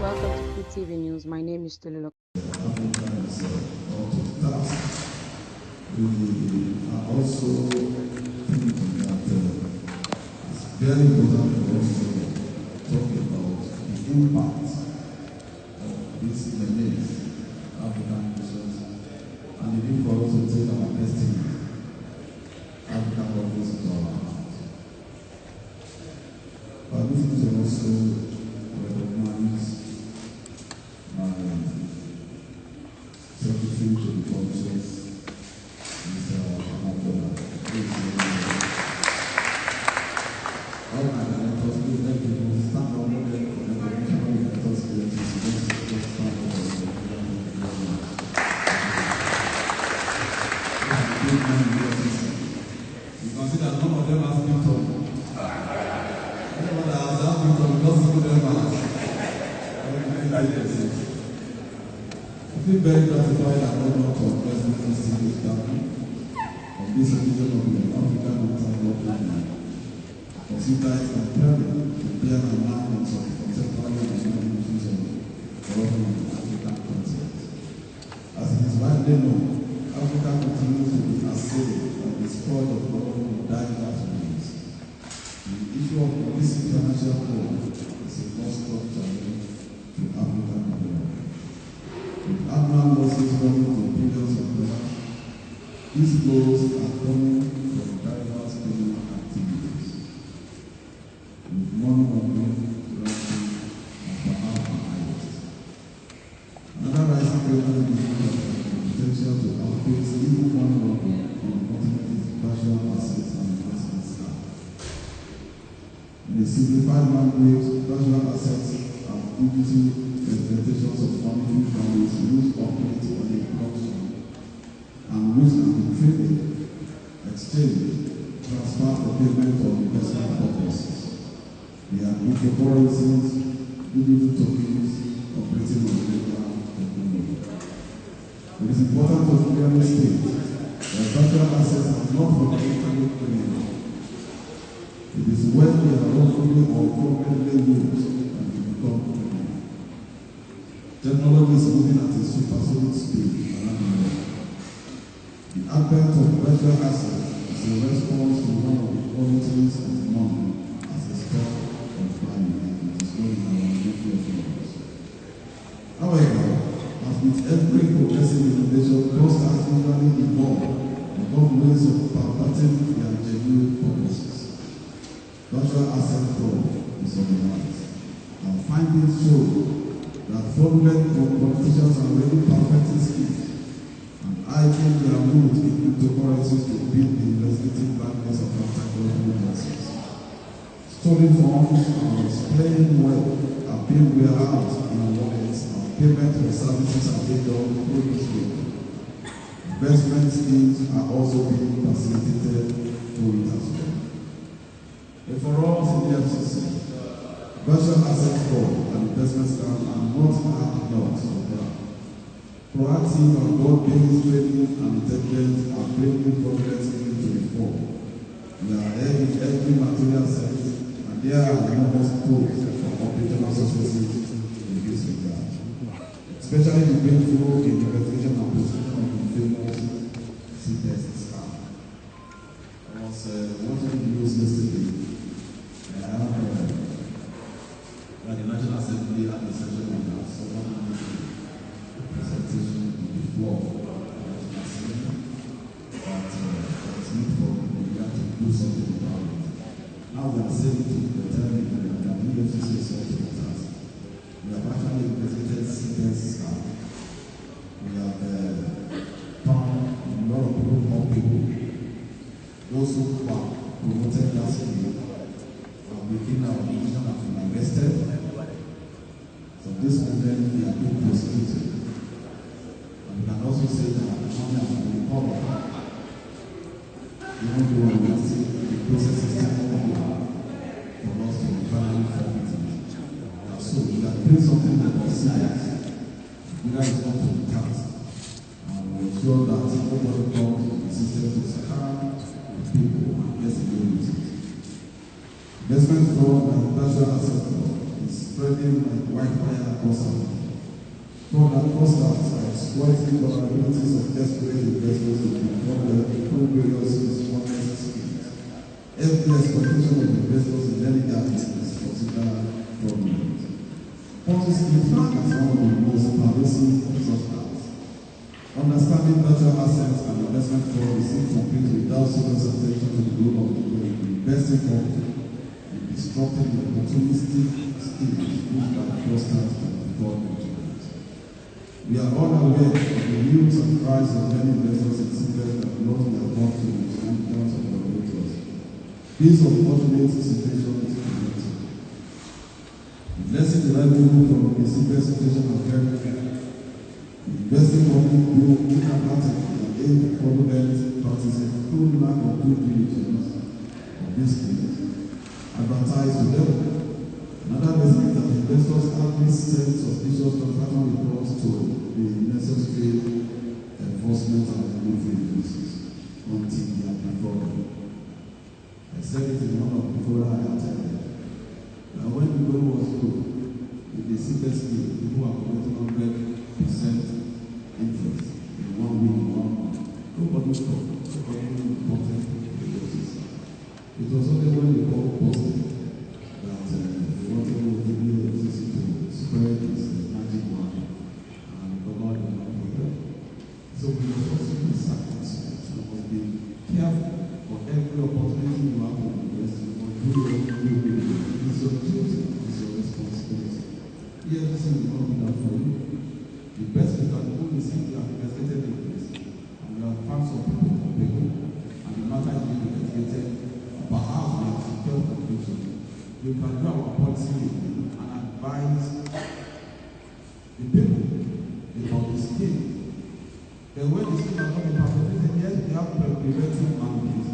welcome to PTV News. My name is Tolu. We are also thinking that it's very important for us to talk about the impact of this menace, African nations, and the need for us to take our destiny, African governments into our hands. But this is also recognize my secretary to the conscience. I feel very gratified and honored to address this distinguished gathering on this occasion of the African National Government. Consider it imperative to bear in mind some contemporary and economic issues of development in African continent. As it is widely known, Africa continues to be assailed by the scourge of development in diverse ways. The issue of illicit financial flow is a most challenge to African development. With annual losses running to billions of dollars, these flows are coming from diverse criminal activities, with money laundering, ransom, and perhaps highest. Another rising criminal disease has the potential to outpace even money laundering in ultimate virtual assets and investment scam. In a simplified language, virtual assets are digital representations of monetary values used operate on a blockchain and which can be traded, exchanged, transferred for payment or investment purposes. They are cryptocurrencies, digital tokens, operating on regular technology. It is important to clearly state that virtual assets are not fundamentally criminal. It is when they are lawfully or properly used that they become criminal. Technology is moving at a supersonic speed around the world. The advent of virtual assets is a response to one of the qualities of money as a stock of value that is going in our nuclear flows. However, as with every progressive innovation, those that usually evolve become ways of perverting their genuine purposes. Virtual asset fraud is on the rise, and findings show that fraudulent politicians are already perfecting schemes and hiding their mood in cryptocurrencies to build the investigative blackness of African agencies. Stolen funds and explained well are being warehoused in wallets and payment for services are being done through this way. Investment schemes are also being facilitated through it as well. And for us in the EFCC, virtual asset fraud and investment scams are not hard knocks of ground. Proactive and broad-based training and intelligence are bringing progress into the fore. We are ahead in every material sense, and there are enormous tools for operational successes in this regard, especially the breakthrough in the investigation and prosecution of the famous CTS scam. I was watching the news yesterday. At the National Assembly at the session we have someone making a presentation on the floor of the National Assembly that it's need for the to do something about it. Now we are saying to the telling that the EFCC is sorting it out. We have actually investigated CTS scam. We have found a lot of people, more people. Those who are promoted that scheme within our division have been arrested. So this moment they are being prosecuted. And we can also say that the money has been recovered. Even though we are still the process is still ongoing for us to finally forfeit it. So we are doing something that is serious. Whether it's not to the tax. And we ensure that nobody comes to the system to scam the people and get away with it. Investment fraud and virtual asset fraud is spreading like wildfire across our fraudsters are exploiting vulnerabilities of desperate investors to perform their various dishonest schemes. Every exploitation of investors in any gap is considered fraudulent. Ponzi schemes are one of the most pervasive of such acts. Understanding virtual assets and investment fraud is incomplete without serious attention to the role of the investing company in disrupting the opportunistic schemes used by fraudsters and fraud agents. We are all aware of the news and cries of many investors in secret that lost their fortunes and terms of regulators. This unfortunate situation is prevented. The lesson derivable from the secret situation of investing money through inadvertently and aid fraudulent practices through lack of due diligence of these things. Advertise to them. Another reason is that investors hardly send suspicious transaction reports to the necessary enforcement and delivery agencies until they are defrauded. I said it in one of the fora I attended. That when the goal was good, with the secret scheme, people are collecting 100% interest in 1 week, 1 month. Nobody stopped. Nobody reported the losses. It was only when the call posted that they wanted to give the EFCC to spread this magic wand and cover the money for them. So we must also be circumspect. We must be careful for every opportunity you have to invest in. You must do your due diligence. It's your duty. It's your responsibility. EFCC will not do that for you. The best you can do is if you have investigated in this and you have found some people for people and the matter is being investigated, perhaps we have secured conclusion. You can do our policy review and advise the people about the scheme. Then when the scheme has not been perpetrated, yes, we have preventive boundaries.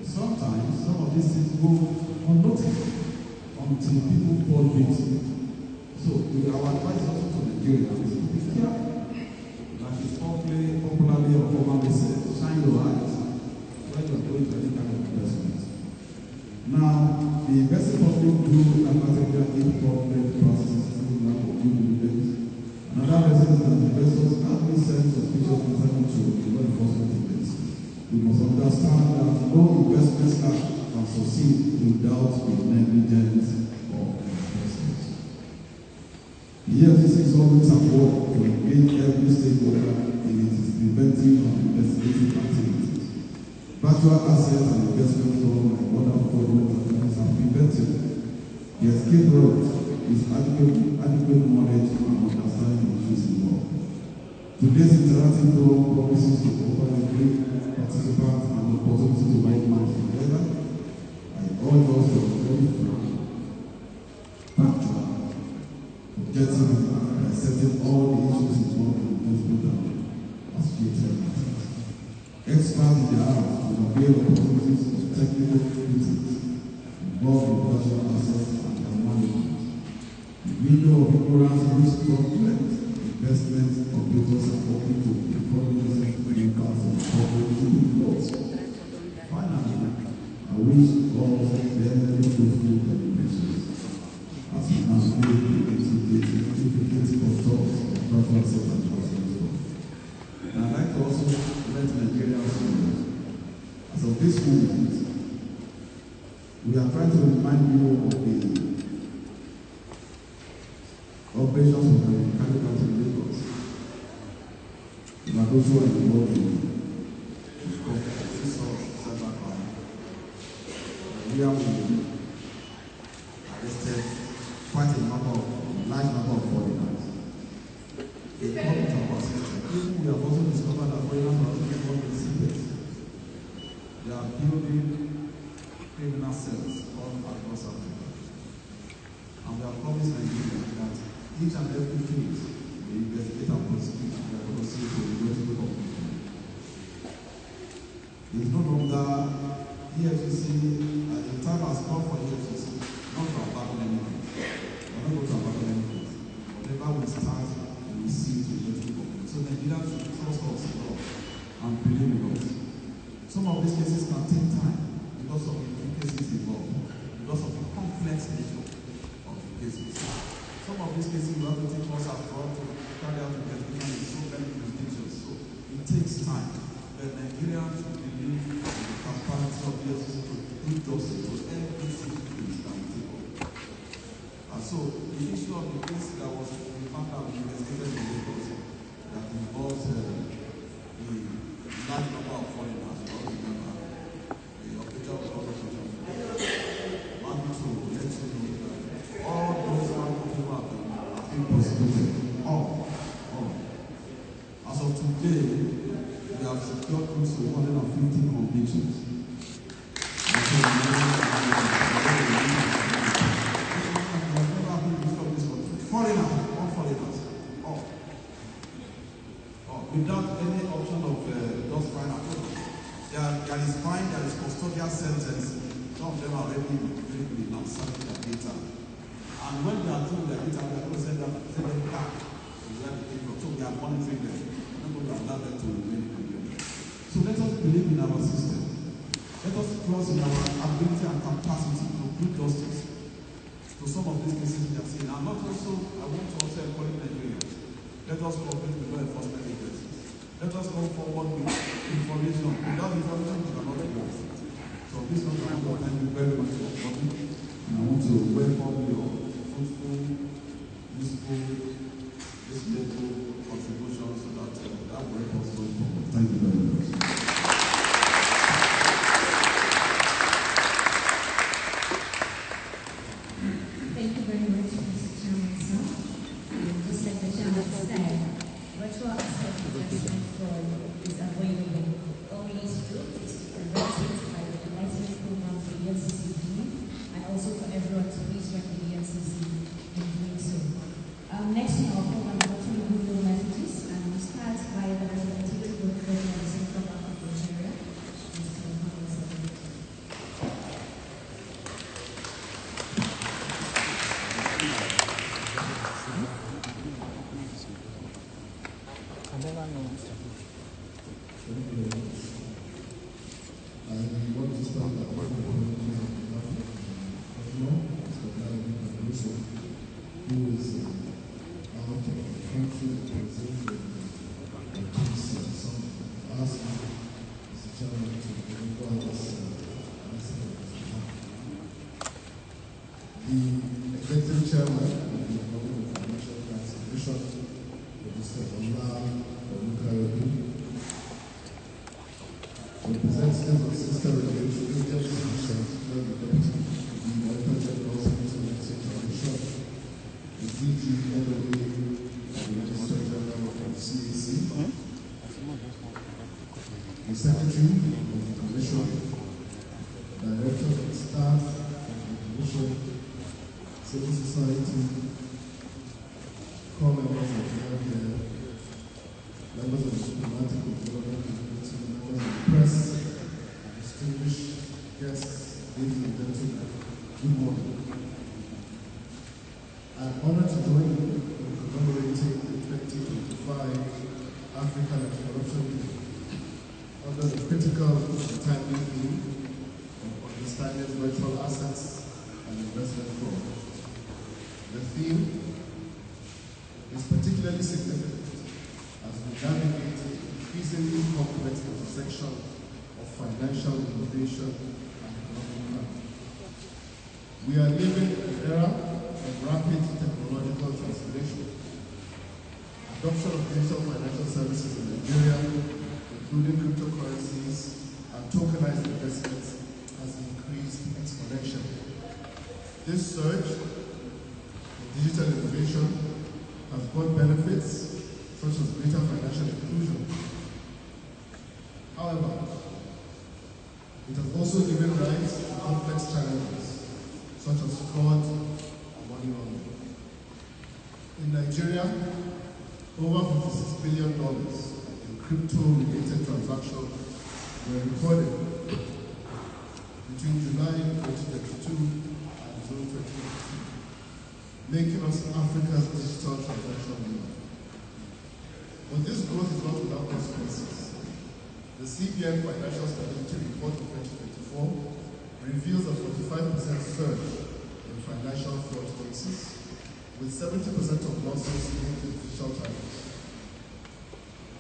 Sometimes some of these things go unnoticed until people fall victim. So our advice also to Nigerians is to be careful. That is popularly or formally said, shine your eyes when you are going to any kind of investment. Now, the investing public do advantage in corporate processes through lack of due diligence. Another reason is that investors hardly send suspicious transactions to law enforcement agencies. We must understand that no investment act can succeed without the negligence of investors. The EFCC is always at work to engage every stakeholder in its preventive and investigative activities. Virtual assets and investment fraud and other fraudulent activities are prevented. The escape route is adequate knowledge and understanding of issues involved. Today's interactive forum promises to offer every participant an opportunity to write minds together. I urge us to be very frank, factual, objective, by setting all the issues involved in investment and associated matters. Experts in the art will avail opportunities of technical critics involved in virtual assets and their management. The window of ignorance which fraudulent investment operators are working to fraudulent makers and corporate laws. Finally, I wish all very fruitful deliberations as we navigate the intricate contours of virtual assets and investment fraud. And I'd like to also let Nigerians know, as of this moment, we are trying to remind you of the operations of the County Council in Lagos. But also involved in cybercrime. Where we arrested quite a large number of foreigners. They come into our system. Even we have also discovered that foreigners are also involved in secrets. They are building criminal cells all across Africa. And we have promised Nigeria that each and every case we investigate and prosecute, we are going to see to the regretful conclusion. It is no longer EFCC, the time has come for EFCC not to abandon anything. We are not going to abandon anything. Whatever we start, we will see to the regretful conclusion. So Nigerians should trust us a lot and believe in us. Some of these cases can take time because of the cases involved, because of the complex nature of cases. Some of these cases you have to take us abroad to carry out investigation in so many jurisdictions, so it takes time. But Nigerians believe in the capacity of the EFCC to do justice to every single case that we take up. And so the issue of the case that was found out investigated in Lagos that involves the large number of foreigners, you all remember, the operator was also mentioned. Want me to let you know that all those people have been prosecuted. All. As of today, we have secured close to 150 convictions. Foreigners, all foreigners, all. Without any option of just fine approval. There is fine, there is custodial sentence. Some of them are already very now serving their data. And when they are doing their data, we are going to send them back to where they came from. So we are monitoring them. We are not going to allow them to remain in Nigeria. So let us believe in our system. Let us trust in our ability and capacity to do justice to some of these cases we have seen. And not also, I want to also encourage Nigerians. Let us cooperate with law enforcement agencies. Let us come forward with information. Without information, we cannot do it. So this one, I want to thank you very much for coming. And I want to welcome your fruitful, useful, reasonable contribution so that that will help us going forward. Thank you very much. Thank you very much, Mr. Chairman, sir. Just like the Chairman said, virtual access to judgment fraud is available. All we need to do is to prevent it by the licensing program for the EFCC and also for everyone to please join the EFCC in doing so. Next in our program, we're going to Google messages, and we'll start by the representative of the Central Bank of Nigeria, Mr. Mohammed Sabi. The Executive Chairman of the Financial Institution, Mr. Ola Olukoyede, representatives of sister regulatory agencies, the Deputy, the Director General of the Commission, the DG, the Registrar General of the CAC, the Secretary of the Commission, Director of Staff of the Commission, civil society, core members of the media, members of the diplomatic and government community, members of the press, distinguished guests, ladies and gentlemen, good morning. I am honored to join you in commemorating the 2025 African Anti-Corruption Day under the critical and timely theme of understanding virtual assets and investment fraud. The theme is particularly significant as we navigate the increasingly complex intersection of financial innovation and economic crime. We are living in an era of rapid technological transformation. Adoption of digital financial services in Nigeria, including cryptocurrencies and tokenized investments, has increased exponentially. This surge digital innovation has brought benefits such as greater financial inclusion. However, it has also given rise to complex challenges such as fraud and money laundering. In Nigeria, over $56 billion in crypto-related transactions were recorded between July 2022 and June 2023. Making us Africa's digital transaction leader. But this growth is not without consequences. The CBN Financial Stability Report of 2024 reveals a 45% surge in financial fraud cases losses, with 70% of losses linked to official channels,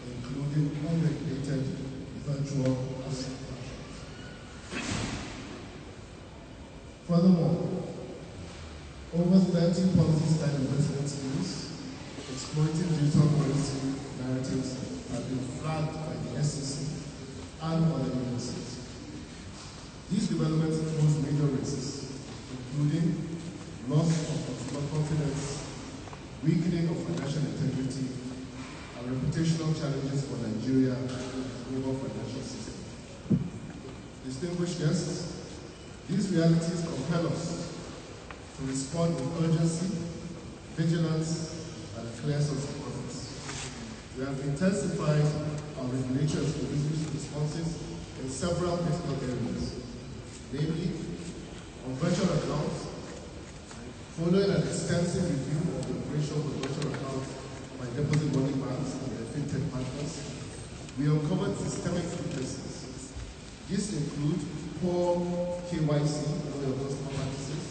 including unregulated virtual asset transactions. Furthermore, over 30 policy-style investment schemes exploiting digital currency narratives have been flagged by the SEC and other agencies. These developments pose major risks, including loss of consumer confidence, weakening of financial integrity, and reputational challenges for Nigeria and the global financial system. Distinguished guests, these realities compel us to respond with urgency, vigilance, and a clear sense of purpose. We have intensified our regulatory and supervisory responses in several critical areas, namely on virtual accounts. Following an extensive review of the operations of virtual accounts by deposit money banks and their fintech partners, we uncovered systemic weaknesses. These include poor KYC, practices,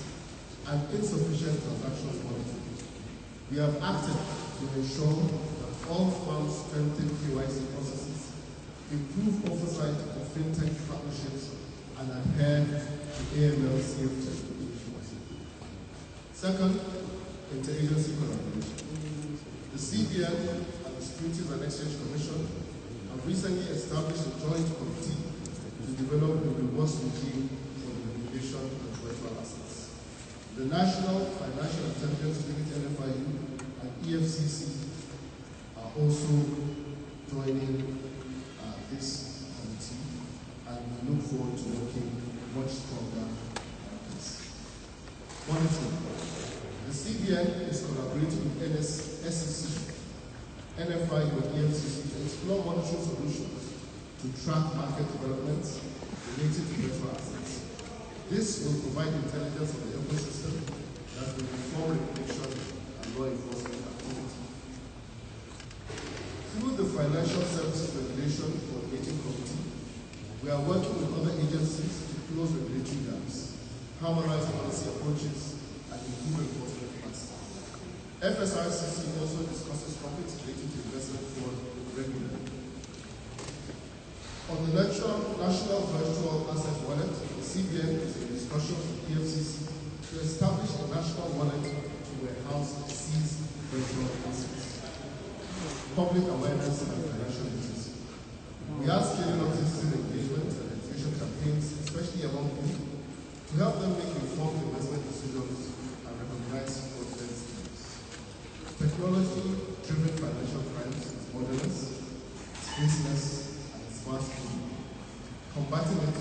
and insufficient transactions monitoring. We have acted to ensure that all firms strengthen KYC processes, improve oversight of fintech partnerships, and adhere to AML CFT. Second, interagency collaboration. The CBN and the Securities and Exchange Commission have recently established a joint committee to develop a robust regime for the regulation of virtual assets. The National Financial Intelligence Unit (NFIU) and EFCC are also joining this committee, and we look forward to working much stronger on this. Monitoring. The CBN is collaborating with SEC, NFIU, and EFCC to explore monitoring solutions to track market developments related to virtual assets. This will provide intelligence on the ecosystem that will inform regulation and law enforcement activity. Through the Financial Services Regulation Coordinating Committee, we are working with other agencies to close regulatory gaps, harmonize policy approaches, and improve enforcement capacity. FSRCC also discusses topics related to investment fraud regularly. On the National Virtual Asset Wallet, the CBN is in discussions with EFCC to establish a national wallet to warehouse seized virtual assets. Public awareness and financial literacy. We are scaling up citizen engagement and education campaigns, especially among youth, to help them make informed investment decisions and recognize fraudulent schemes. Technology-driven financial crimes is borderless, spaceless, and it's fast-moving. Combating it,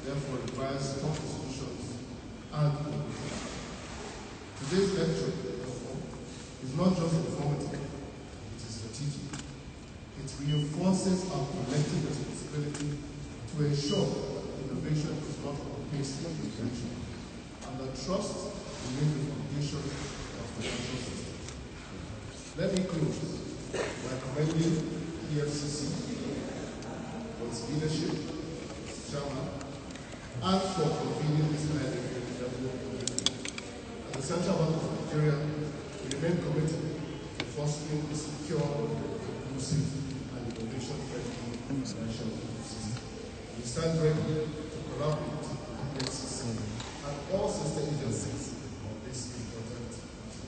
therefore, requires strong solutions and innovation. Today's lecture, therefore, is not just informative, it is strategic. It reinforces our collective responsibility to ensure innovation is not outpaced by regulation, and that trust remains the foundation of financial systems. Let me close by commending EFCC for its leadership, its chairman, and for convening this highly level committee. As the Central Bank of Nigeria, we remain committed to fostering a secure, inclusive, and innovation-friendly financial ecosystem. We stand ready to collaborate with the EFCC and all sister agencies on this important matter.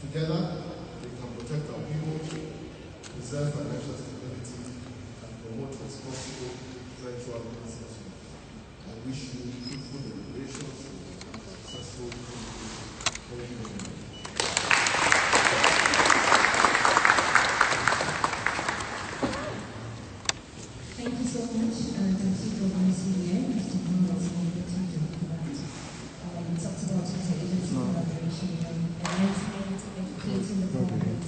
Together, we can protect our people, preserve financial stability, and promote responsible virtual asset use. I wish you fruitful deliberations and successful implementation. Thank you very much. Thank you so much, Deputy Governor CBN, Mr. Brown, we talked about interagency collaboration, enlightenment, educating the public,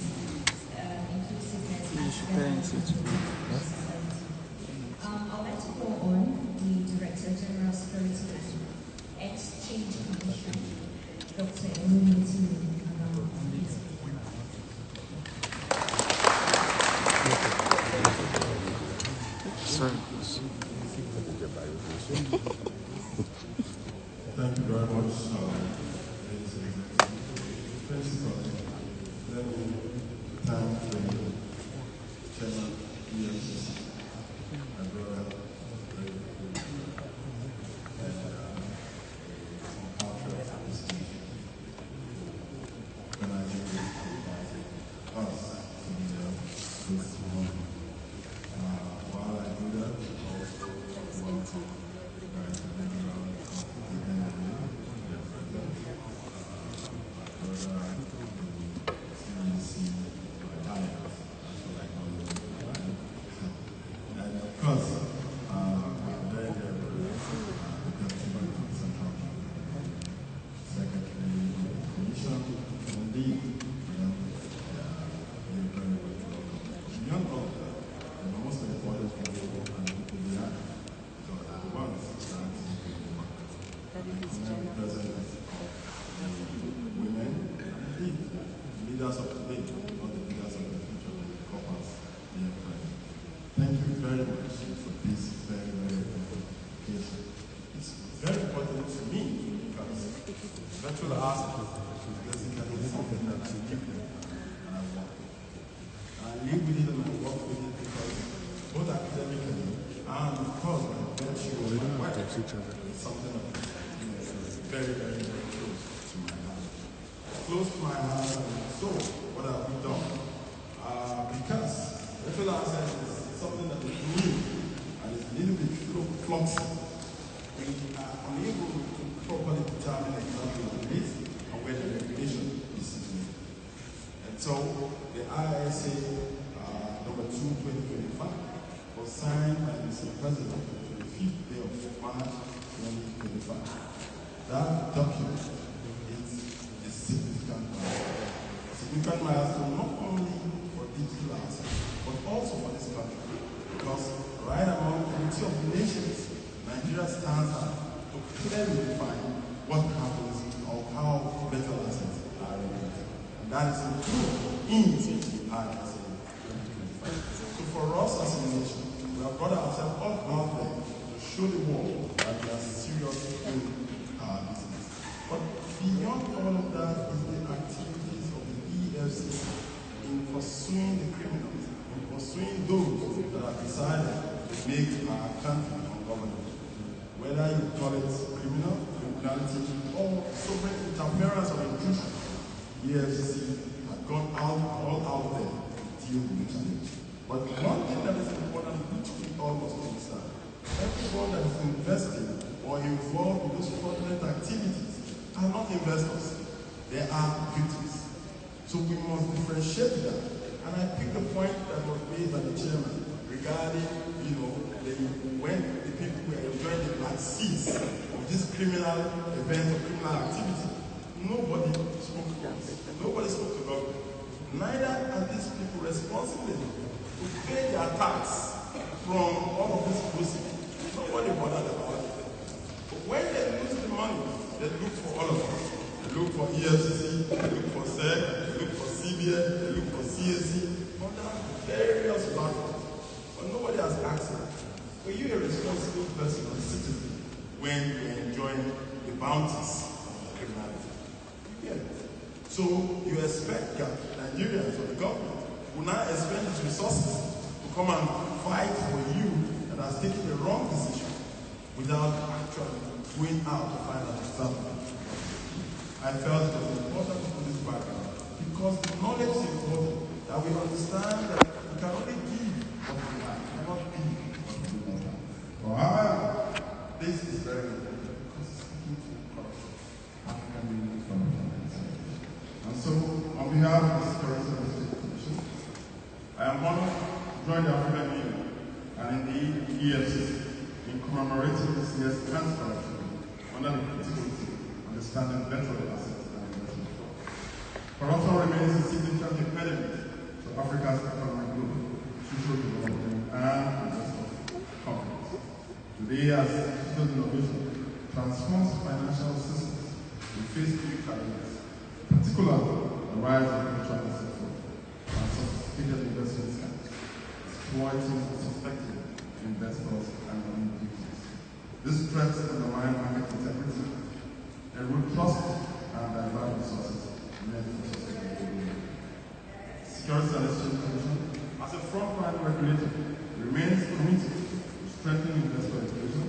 inclusiveness, and society. I'd like to call on the Director General Security and Exchange Commission, Dr. Olukoyede. Thank you very much, ladies and gentlemen. principally, let me thank the Chairman EFCC, my brother, very good, and contract for this meeting, organizing this and inviting us to be there this morning. While I do that, also want to thank the general of the NLA, their president, my brother, CEC, Alliance, that's what I call it. And of course, I'm very, very grateful to the Central Bank, Secretary of the Commission, and indeed, very welcome. Beyond all of that, the most important people and people behind it, because they're the ones that make the market. The president of the women, and indeed, the leaders of today, not the leaders of the future, but the couples, dear friends. Thank you very much for this very, very important occasion. It's very important to me because virtual assets is basically something that I live in and I work with. I live with it and I work with it because both academically and of course by virtue of my work, it's something that is very, very, very close to my heart. Close to my heart and so what have we done? Because virtual assets is something that is new and is a little bit fluxy. We are unable to properly determine exactly what it is and where the regulation is situated. And so the ISA number 2/2025 was signed by Mr. President on the 5th day of March 2025. That document is a significant milestone. A significant milestone not only for digital assets, but also for this country. Because right among the 20 of the nations, Nigeria stands out to clearly define what happens or how virtual assets are regulated. And that is included in the ISA 2025. So for us as a nation, we have brought ourselves up out there to show the world that we are seriously in our business. But beyond all of that is the activities of the EFCC in pursuing the criminals, in pursuing those that have decided to make our country ungovernable. Whether you call it criminality, or sovereign interference or intrusion, EFCC has gone all out there to deal with the challenge. But one thing that is important, which we all must understand, everyone that is investing or involved in those fraudulent activities are not investors, they are victims. So we must differentiate that. And I picked the point that was made by the chairman regarding, when the people were enjoying the black seeds of this criminal event or criminal activity, nobody spoke to us. Nobody spoke to God. Neither are these people responsible to pay their tax from all of this proceeds. Nobody bothered about it. But when they lose the money, they look for all of us. They look for EFCC, they look for SEC, they look for CBN, they look for CAC, under various platforms. But nobody has asked them, were you a responsible person or citizen when you are enjoying the bounties of criminality? Yeah. So you expect that Nigerians or the government will now expend its resources to come and fight for you that has taken the wrong decision without actually going out to find out something. I felt it was important to put this background because the knowledge is important that we understand that we can only give what we have, we cannot be what we don't have. However, this is very important because it's speaking to corruption. African Union corruption. And so, on behalf of the Security and State Commission, I am honored to join the African Union and indeed EFCC in commemorating this year's transparency under the critical theme understanding virtual assets and investment. Corruption remains a significant impediment to Africa's economic growth, social development, and investor confidence. Today, as digital innovation transforms financial systems, we face three challenges, particularly the rise of virtual asset fraud and sophisticated investment scams, exploiting suspected investors and individuals. This threats undermine market integrity, erode trust, and divert resources Securities and Exchange Commission, as a frontline regulator, remains committed to strengthening investor education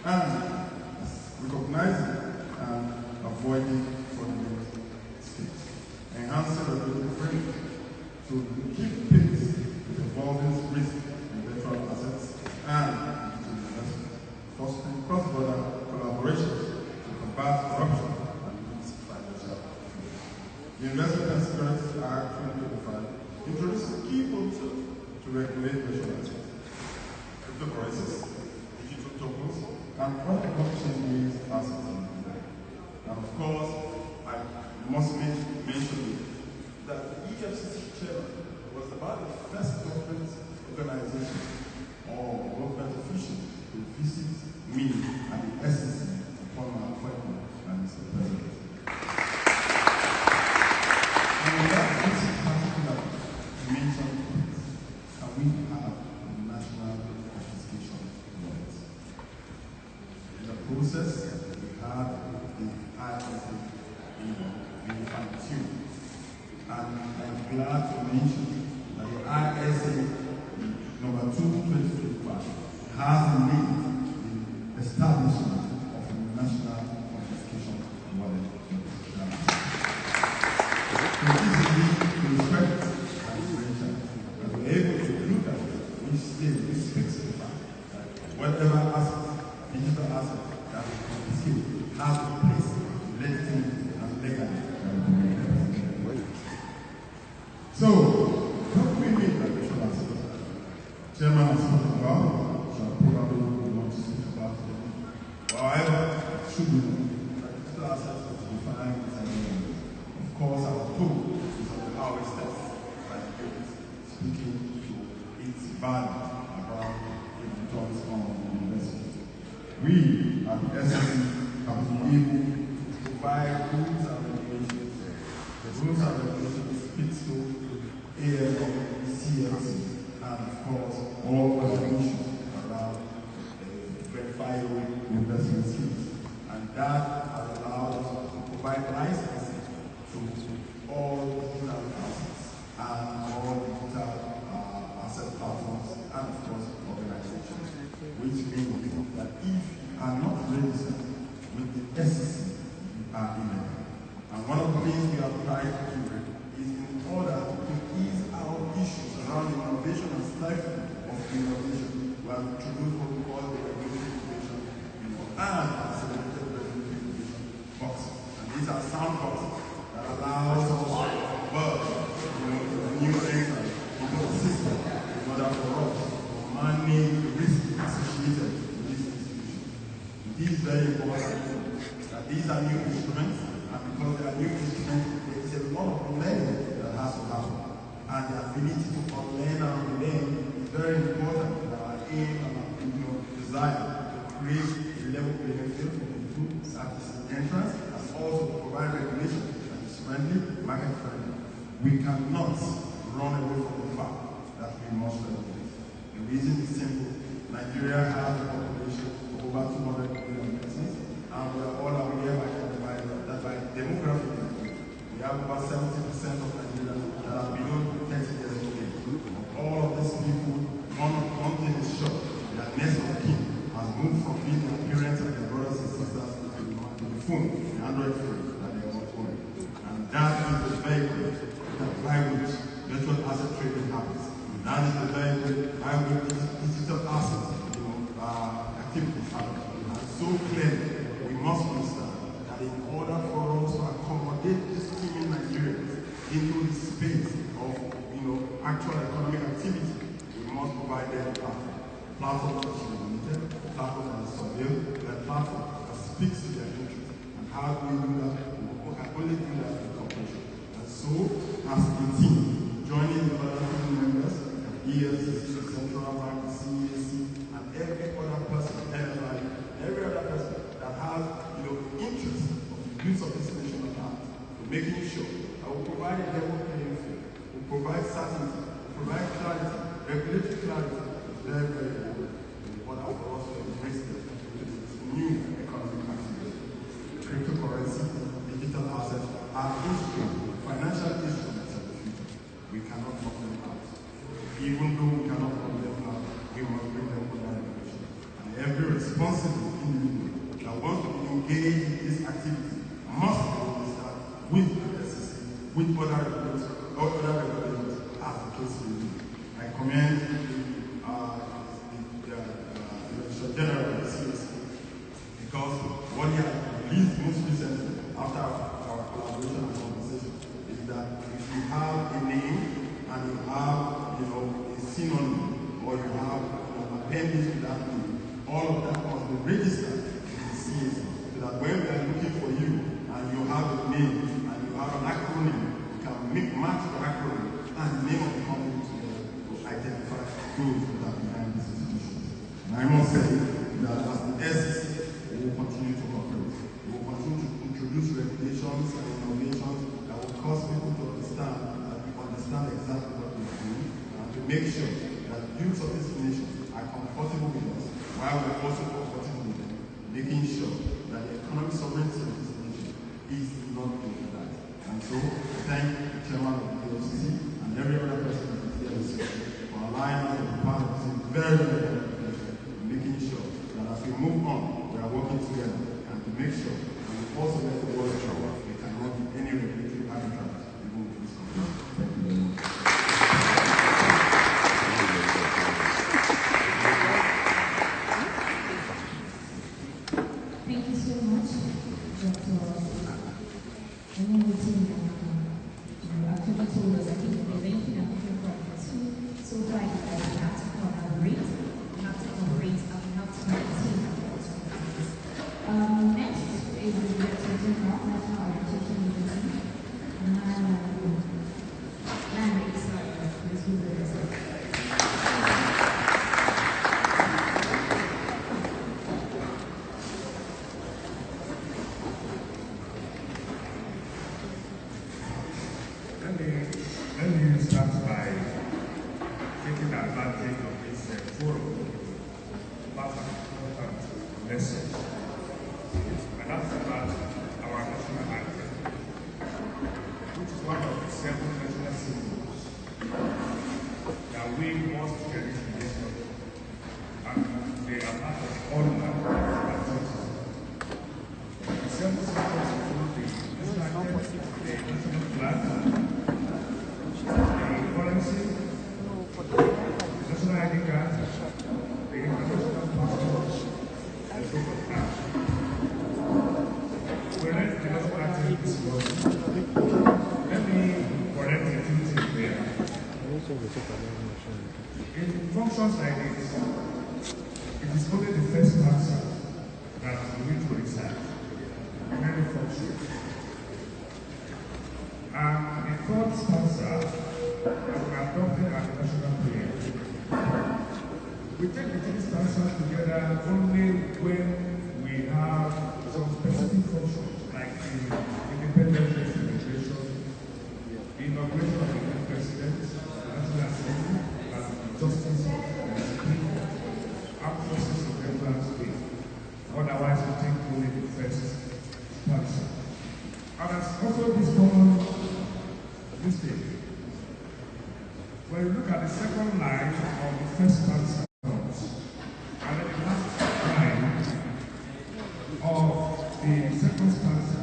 and recognizing and avoiding fraudulent schemes, enhancing regulatory framework to keep pace with evolving risk in virtual assets and digital investment, fostering cross-border collaboration to combat corruption and reduce financial fraud. The Investment and Securities Act 2025 introduces key provisions to regulate virtual assets, cryptocurrencies, digital tokens, and other blockchain-based assets. And of course, I must mention that the EFCC Chairman was about the first government organization or government official to visit me at the SEC upon my appointment as Mr. President. And that visit particular mention that we have the national confiscation laws. In the process, we have the ISA being fine-tuned. And I'm glad to mention that the ISA number 2/2025 has made the establishment of a national confiscation wallet. So this is the respect and inspiration that we're able to look at which speaks to the fact that whatever asset, digital asset that we confiscate has a place legitimately and legally. So, what do we mean by virtual assets? Chairman has spoken about, so I probably want to speak about it. However, it should be known that digital assets are defined as of course, our tool is on how it steps by the speaking to its value about the returns on investment. We at the SEC have been able to provide rules and regulations. The rules and regulations speak to CFC, and of course, all other issues around verifiable investment schemes. And that has allowed us to provide licensing to all digital assets and all digital asset platforms and of course organizations, which means that if you are not registered with the SEC, you are illegal. And one of the things we have tried to do is in order to ease our issues around innovation and stifling of innovation, we have introduced what we call the regulatory innovation and accelerated regulatory innovation boxes. And these are sound boxes that allows us to work new entrants into the system in order for us to manage the risk associated with this institution. It is very important that these are new instruments, and because they are new instruments, there is a lot of learning that has to happen. And the ability to unlearn and relearn is very important in our aim and our desire to create a level playing field for the two services entrance, and also to provide regulation that is friendly, market friendly. We cannot run away from the fact that we must regulate. The reason is simple. Nigeria has a population of over 200 million persons, and we are all aware that by demographic, we have over 70% of Nigerians that are below 30 years of age. All of these people, one thing is sure, their next of kin has moved from being their parents and their brothers and sisters to the phone, the Android phone that they are owning. And that is the vehicle by which virtual asset trading happens. That is the vehicle by which digital assets activities happen. And so clearly, we must understand that in order for us to accommodate this team in Nigeria into the space of actual economic activity, we must provide them a platform. Platform that is limited, platform that is surveilled, a platform that speaks to their interests. And how do we do that? We can only do that with cooperation. And so, as a team, joining the other team members, EFCC, Central Bank, CAC, and every other person, every other person that has interest of the use of this national art, to making sure that we provide a level playing field, we provide certainty, we provide clarity, regulatory clarity. It's very, very important for us to embrace this new economic activity. Cryptocurrency, digital assets are instruments engage in this activity must be registered with the EFCC, with other regulators, as the case may be. I commend the Registrar General of the CAC because what he has released most recently after our collaboration and conversation is that if you have a name and you have a synonym or you have an appendage to that name, all of that must be registered with the CAC so that when they are looking for you and you have a name and you have an acronym, you can match the acronym and the name of the company together to identify those that are behind this institution. And I must say that as the SEC, we will continue to cooperate. We will continue to introduce regulations and innovations that will cause people to understand that we understand exactly what we are doing and to make sure that the youth of this nation are comfortable with us while we're also comfortable with them, making sure that the economic sovereignty of this nation is not over that. And so, I thank the Chairman of the EFCC and every other person that is here this evening for allowing us to be part of this very, very important pleasure, making sure that as we move on, we are working together and to make sure that we also let the world show up. There cannot be any regulatory arbitrage even with this country. Thank you very much. Thank you so much, Dr. And then we you actually told us, I think, the banking and different problems. So far, we have to collaborate, we have to cooperate, and we have to maintain our responsibilities. Next is the Director General, National Arbitration Agency. Launder, sorry, please move the result. Let me start by taking advantage of this forum about important message. And that's about our national anthem, which is one of the 7 national symbols that we must cherish in this country. And they are part of all our activities. The 7 symbols include the national anthem, the national flag, currency, national ID card, the international passport, and so on. We read the national anthem this morning. Let me correct a few things there. In functions like this, it is only the first answer that we need to recite in any function. And the third stanza that we adopted as a national prayer. We take the 3 stanzas together only when we have some specific functions like the independent celebration, the inauguration of the new president, the National Assembly, and the justice of the Supreme Court, armed forces of Federal State. Otherwise, we take only the first stanza. And as also this common mistake. When you look at the second line of the first stanza, and then the last line of the second stanza,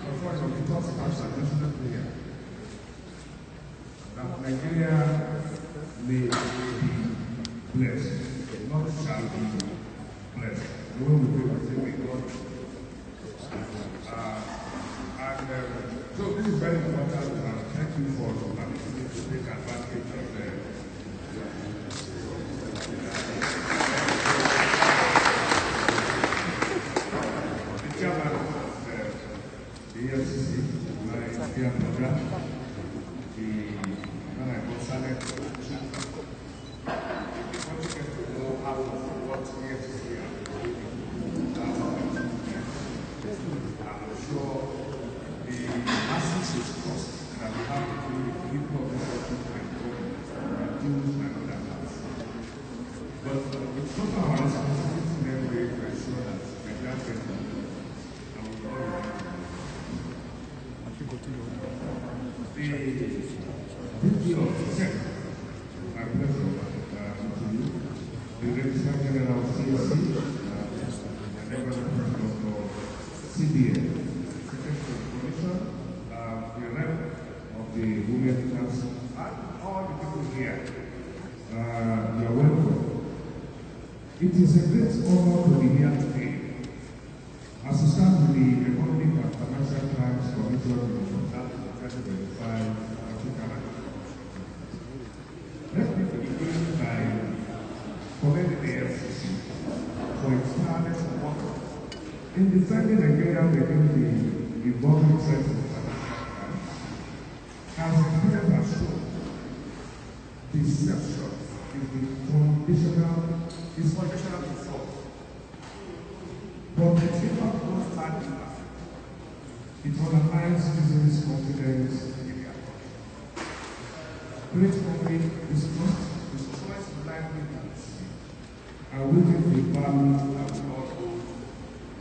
of the third stanza, national prayer, that Nigeria may be blessed, not shall be blessed. The way we pray, we say, may God. So this is very important, and thank you for permitting me to take advantage of the chairman of the EFCC, my dear brother, when I consulted the continent to know how what EFCC are doing. I'm sure the massive trust that we have between the people of this country and government, and Jews and other parts. But it's not our responsibility in every way to ensure that we are getting and we all the duty of check, my pleasure, to you, the Registrar General of CAC, and every other person of is a great honor to be here today as we start with the Economic and Financial Crimes Commission of 2025 African Agenda. Let me begin by commending the EFCC for its tireless work in defending Nigeria against the evolving threats of financial crime. As experience has shown, deception is foundational to fraud. But the treatment goes far deeper. It undermines citizens' confidence in their country. Creates public distrust, destroys livelihoods, and weakens the value that we all hold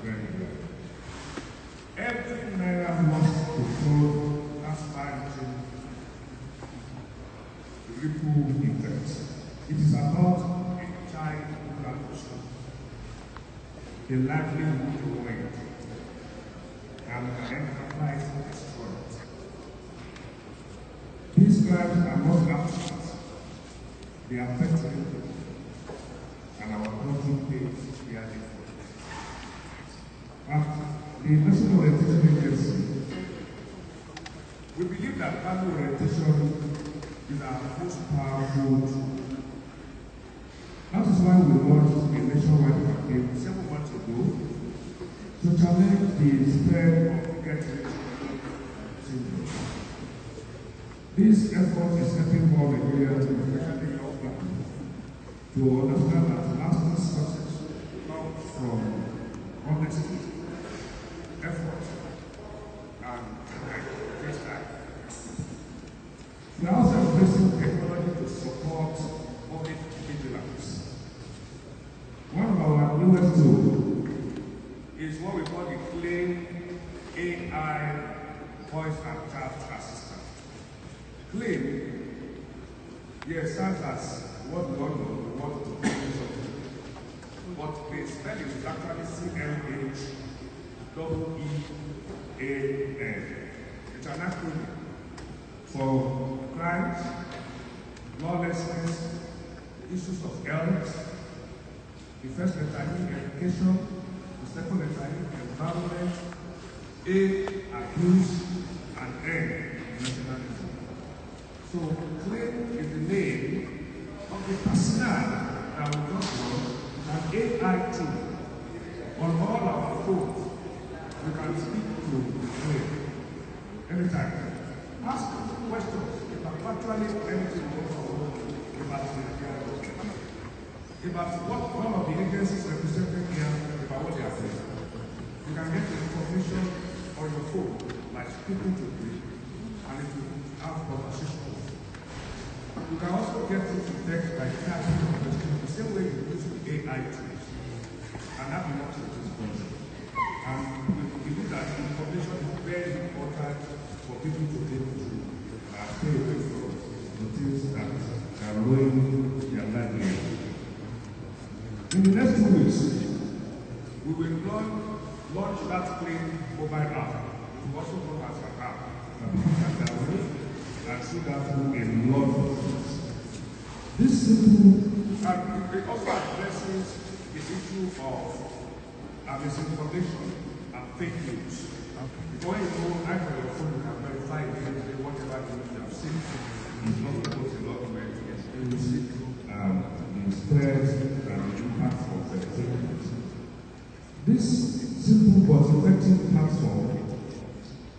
very well. Every naira lost to fraud has far-reaching ripple effects. It is about a child revolution, a livelihood ruined, and an enterprise destroyed. These crimes are not abstract. They affect people, and our country pays dearly for it. At the National Orientation Agency, we believe that value orientation is our most powerful tool. That is why we launched a nationwide campaign 7 months ago to challenge the spread of get-rich-syndrome. This effort is helping more Nigerians, especially young people, to understand that lasting success comes from honesty, effort, and just time. We are also embracing technology to support public vigilance. One of our newest tools is what we call the Claim AI Voice and Chat Assistant. Claim, yes, stands as what we all know, we want to do something. But the spelling is actually CLHEEAN. It's an acronym for crimes, lawlessness, issues of health. The first letter is education, the second letter is environment, A, abuse, and N, nationalism. So, claim is the name of the personnel that we just want, an AI tool on all our phones. We can speak to the claim anytime. Ask questions about actually anything about what one of the agencies represented here about what they are saying. You can get the information on your phone by speaking to them and it will have conversation. You can also get it to text by typing the question the same way you use the AI tools. And that belongs to this question. And we believe that information is very important for people to be able to stay away from the things that are ruining their livelihood. In the next 2 weeks, we will launch that Claim mobile app. It will also known as an app that people can download and see that through a lot of things. This simple, and it also addresses the issue of misinformation and fake news. Before you know, I for your phone, you can verify whatever news you have seen. It's not supposed to log where it is. You will see the spread and the impact of the fake news. This simple but effective platform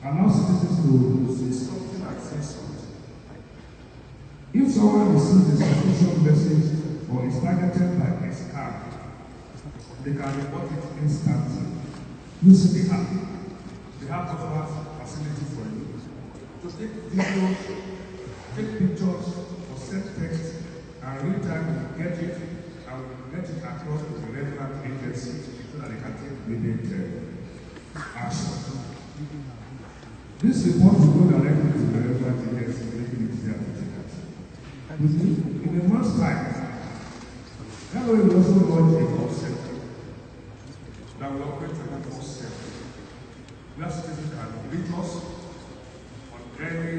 allows citizens to see something and say something. If someone receives a suspicious message or is targeted by a scam, they can report it instantly using the app. The app offers facility for you to take videos, take pictures, or send text, and real time you get it and get it across to the relevant agency so that they can take immediate action. This report will go directly to the relevant agency, making it easier to take action. In a month's time, that way we also launch a call center that will operate 24/7. Where citizens can reach us on any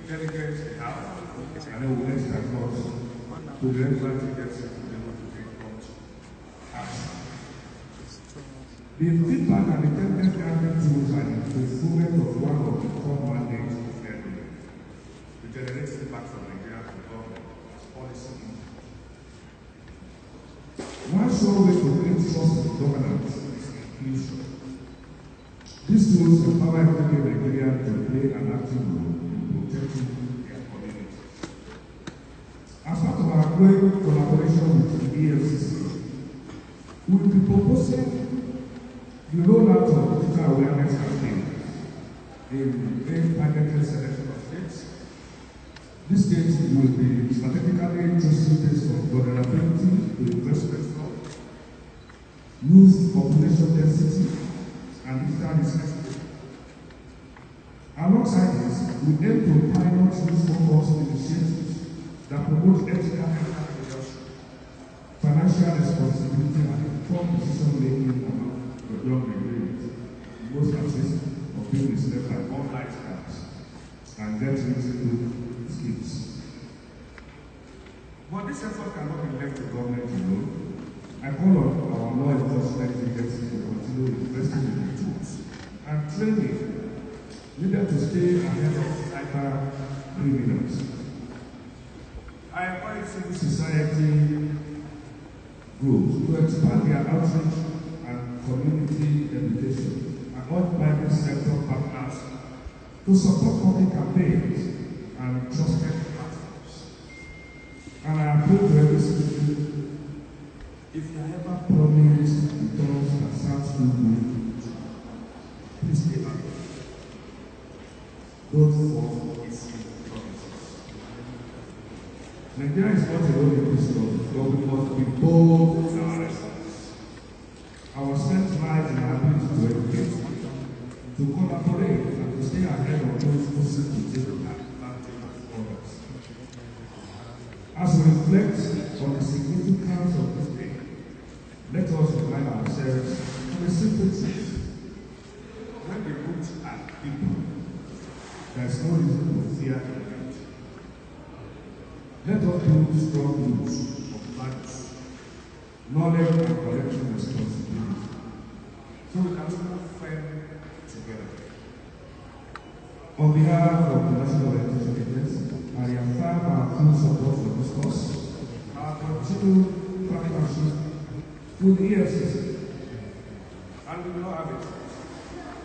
delegates they have, and then we'll let it across to the relevant agency to be able to take action. The feedback and intelligence gathering tools are the fulfillment of one of the core mandates of the agreement, to generate feedback from Nigeria to government as policy. One sure way to create trust in governance is inclusion. These tools empower every Nigerian to play an active role in protecting their communities. As part of our growing collaboration with the EFCC, we will be proposing the rollout of digital awareness campaigns in a targeted selection of states. These states will be strategically chosen based on vulnerability to investment fraud, youth population density, and digital necessity. Alongside this, we aim to pilot youth-focused initiatives that promote ethical entrepreneurship, financial responsibility, and informed decision-making among young Nigerians. Most at risk of being misled by online scams and debt-related schemes. But this effort cannot be left to government alone. I call on our law enforcement agencies to continue investing in the tools and training needed to stay ahead of cyber criminals. I encourage civil society groups to expand their outreach and community education and urge private sector partners to support public campaigns and trusted platforms. And I appeal to every citizen, if you ever promised returns that sounds too good, please stay back. Don't fall easy promises. Nigeria is not alone in this world, but we must be bold in our response. Our strength lies in our ability to educate, to collaborate, and to stay ahead of those who seek to take advantage of others. As we reflect on the significance of this day, let us remind ourselves of a simple truth. When the roots are people, there is no reason to fear event. Let us build strong roots of values, knowledge, and collective responsibility, so we can move firm together. On behalf of the National Elections Agency, I affirm our full support for this cause, our continued partnership with the EFCC, and we will not have it.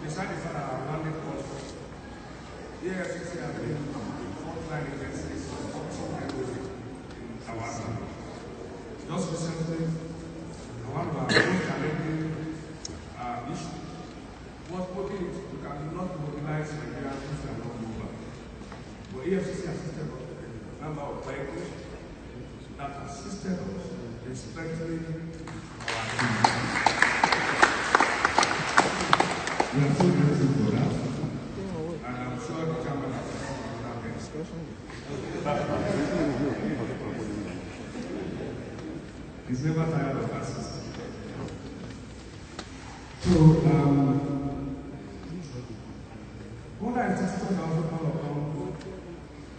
Besides the fact that our mandate calls for the EFCC has been frontline agencies also everything in our country. Just recently, one of our most challenging issues was putting it, we cannot mobilize Nigerians if they are not mobile. But EFCC assisted us with a number of vehicles that assisted us in strengthening our team. We are so grateful for that, and I'm sure the chairman has that discussion. He's never tired of assisting. So, what I insisted on all upon,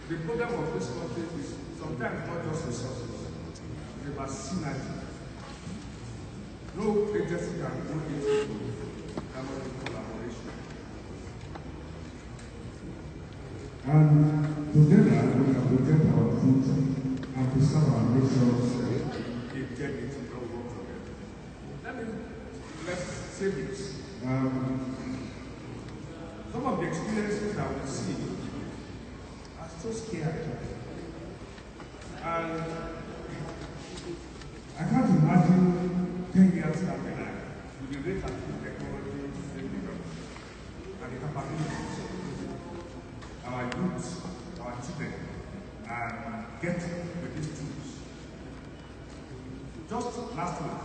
the problem of this country is sometimes not just resources, it's about synergy. No agency can do it without collaboration. And together we can protect our future and preserve our nation's integrity. Let's say this. Some of the experiences that we see are so scary. And I can't imagine 10 years down the line with the rate at which technology is developed and the capabilities our youth, our children are getting with these tools. Just last week,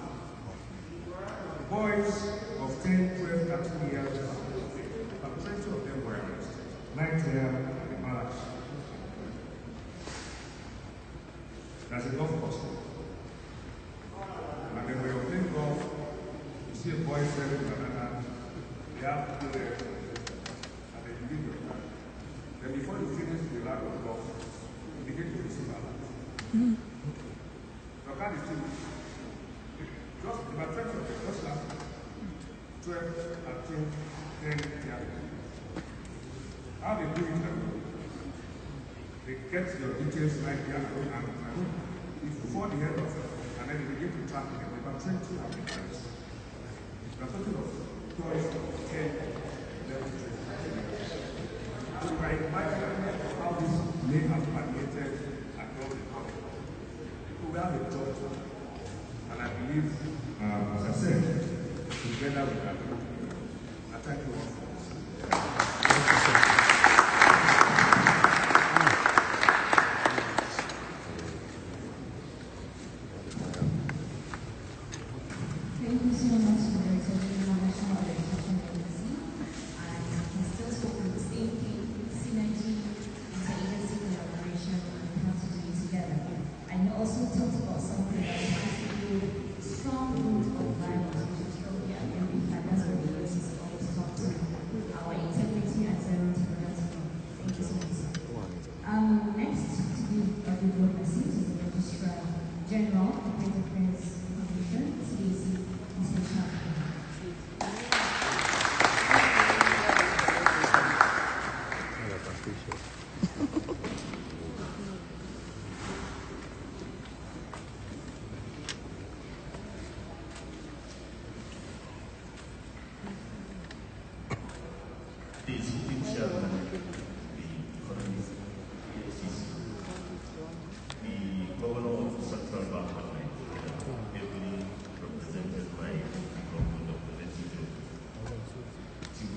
boys of 10, 12, 13 years, about 20 of them were arrested, right there at the palace. There's a golf course. And then when you're playing golf, you see a boy selling banana, they have to do it, and then you give your card. Then before you finish the round of golf, you begin to receive a lot. Your card is still just about 20 of them, just last week. 12, 13, 10 years. How they do it now? They get your details right there and before the end of it, and then they begin to track it. About 20 applicants. We're talking of 12, 10, 11, 12. So you can imagine how this may have permeated across the country. People will have a job to do. And I believe, as I said, together with that, I thank you all for this. Thank you so much for the National Education Agency. I can still speak on the same thing, synergy, interagency collaboration, and how to do it together. I also talked about something that has to do with strong root of violence, which is probably identified. That's what the agency always talk to our integrity and zero tolerance. Thank you so much. Next, to give a good message to the Registrar General of Public Affairs Commission, CAC, Mr. Chairman. The EFCC Chairman, the economist, EFCC, the Governor of the Central Bank of Nigeria, heavily represented by the government of the Legislature, Chief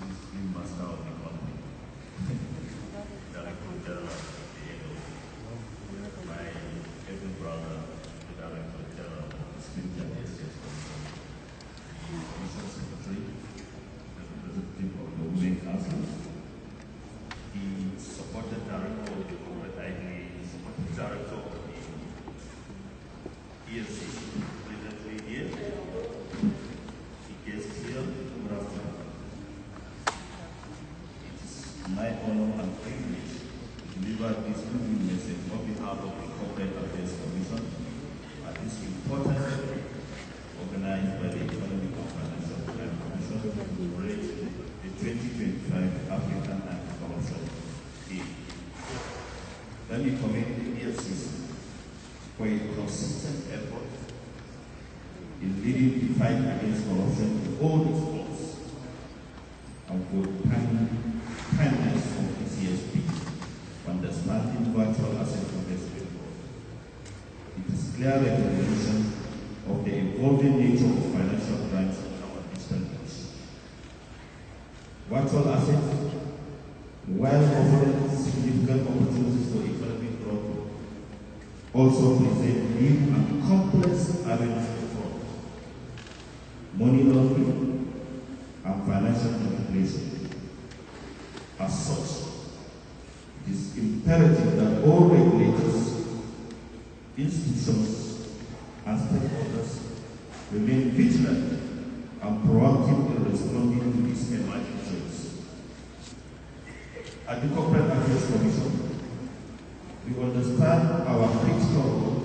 Master of the Economy, Director General of the EDO, my elder brother, the Director General of the Security and Exchange Commission, the Commission Secretary, the representative of the Women Council, the supported director of the corporate ID, supported director of the EFCC, presently here, the guest here, good afternoon. It is my honor and privilege to deliver this good message on behalf of the Corporate Affairs Commission at this important event organized by the Economic and Financial Crime Commission to celebrate the 2025 African Anti-Corruption Day. Let me commend the EFCC for a consistent effort in leading the fight against corruption in all its forms, and for the kindness of the CSP for understanding virtual asset investment. It is clear recognition of the evolving nature of financial crimes in our digital age. Virtual assets, while offering significant opportunities for economic growth, also present new and complex avenues of fraud, money laundering, and financial manipulation. As such, it is imperative that all regulators, institutions, and stakeholders remain vigilant and proactive in responding to these emerging trends. At the Corporate Affairs Commission, we understand our critical role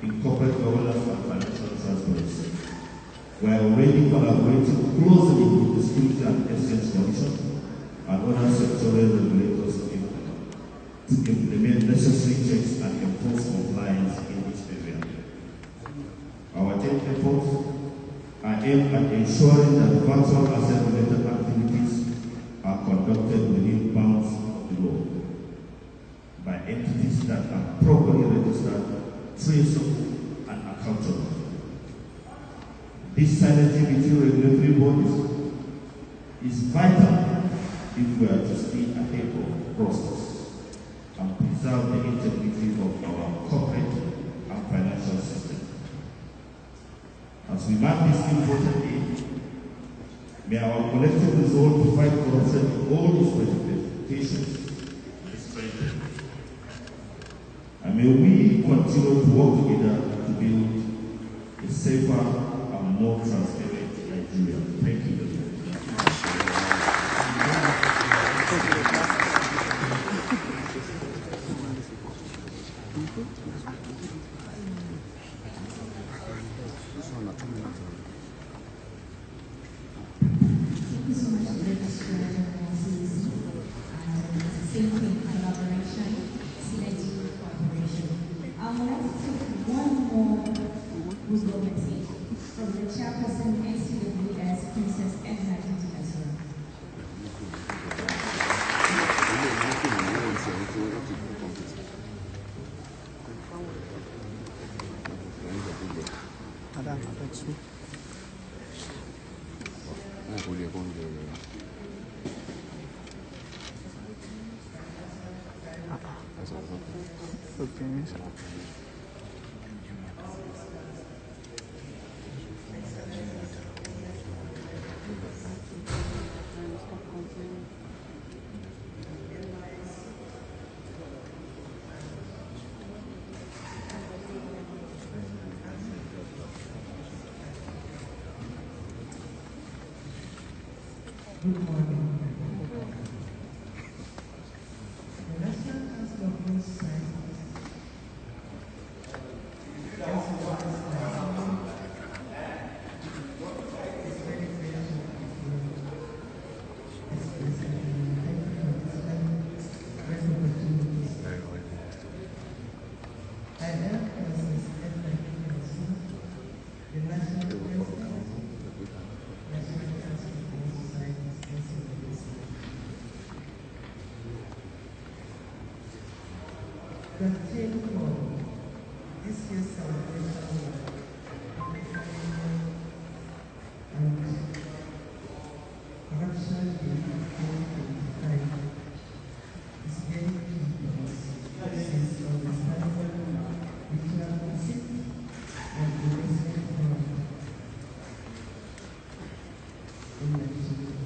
in corporate governance and financial transparency. We are already collaborating closely with the Security and Exchange Commission and other sectoral regulators to implement necessary checks and enforce compliance in each area. Our joint efforts are aimed at ensuring that virtual asset-related activities are conducted within bounds of the law by entities that are properly registered, traceable, and accountable. This synergy between regulatory bodies is vital if we are to stay ahead of process and preserve the integrity of our corporate and financial system. As we mark this important day, may our collective resolve to fight corruption in all its manifestations be strengthened. And may we continue to work together to build a safer and more transparent Nigeria. Thank you very much. This one, Good morning. The National Council of Law Societies the theme for this year's celebration and corruption in 2025 is very key because this is understanding regional conflict and investment fraud in Nigeria.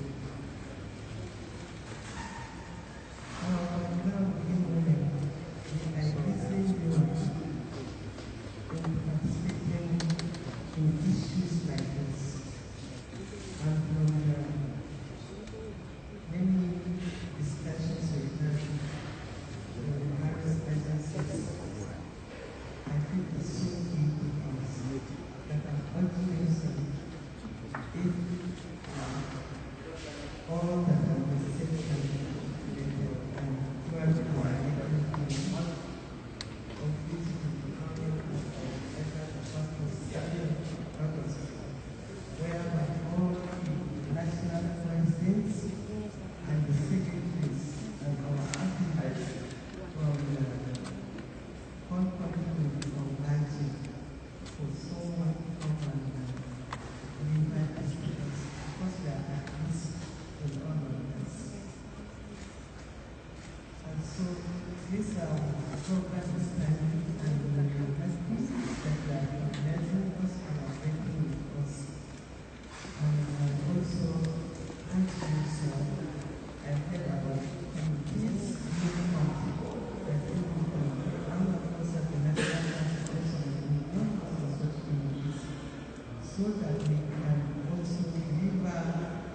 So that we can also deliver